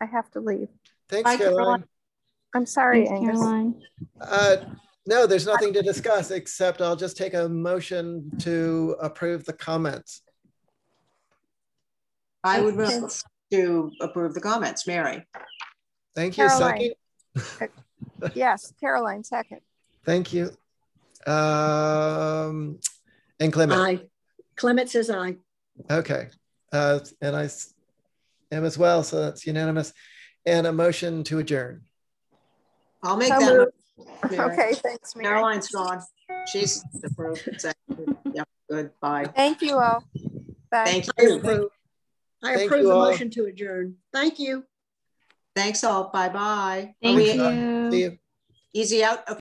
[SPEAKER 2] I have to leave.
[SPEAKER 1] Thanks,
[SPEAKER 4] Bye,
[SPEAKER 1] Caroline.
[SPEAKER 2] I'm sorry,
[SPEAKER 3] Thanks,
[SPEAKER 2] Angus.
[SPEAKER 3] Caroline.
[SPEAKER 1] No, there's nothing to discuss, except I'll just take a motion to approve the comments.
[SPEAKER 4] I would move to approve the comments, Mary.
[SPEAKER 1] Thank you.
[SPEAKER 2] Caroline.
[SPEAKER 1] Second?
[SPEAKER 2] Yes, Caroline, second.
[SPEAKER 1] Thank you. And Clement?
[SPEAKER 5] Aye. Clement says aye.
[SPEAKER 1] Okay. And I am as well, so that's unanimous. And a motion to adjourn.
[SPEAKER 4] I'll make that.
[SPEAKER 2] Okay, thanks, Mary.
[SPEAKER 4] Caroline's gone. She's approved. Yep, good. Bye.
[SPEAKER 2] Thank you all. Bye.
[SPEAKER 4] Thank
[SPEAKER 5] I
[SPEAKER 4] you.
[SPEAKER 5] approve. I
[SPEAKER 1] Thank
[SPEAKER 5] approve
[SPEAKER 1] you
[SPEAKER 5] the
[SPEAKER 1] all.
[SPEAKER 5] motion to adjourn. Thank you.
[SPEAKER 4] Thanks all. Bye-bye.
[SPEAKER 3] Thank you.
[SPEAKER 1] See you.
[SPEAKER 4] Easy out. Okay.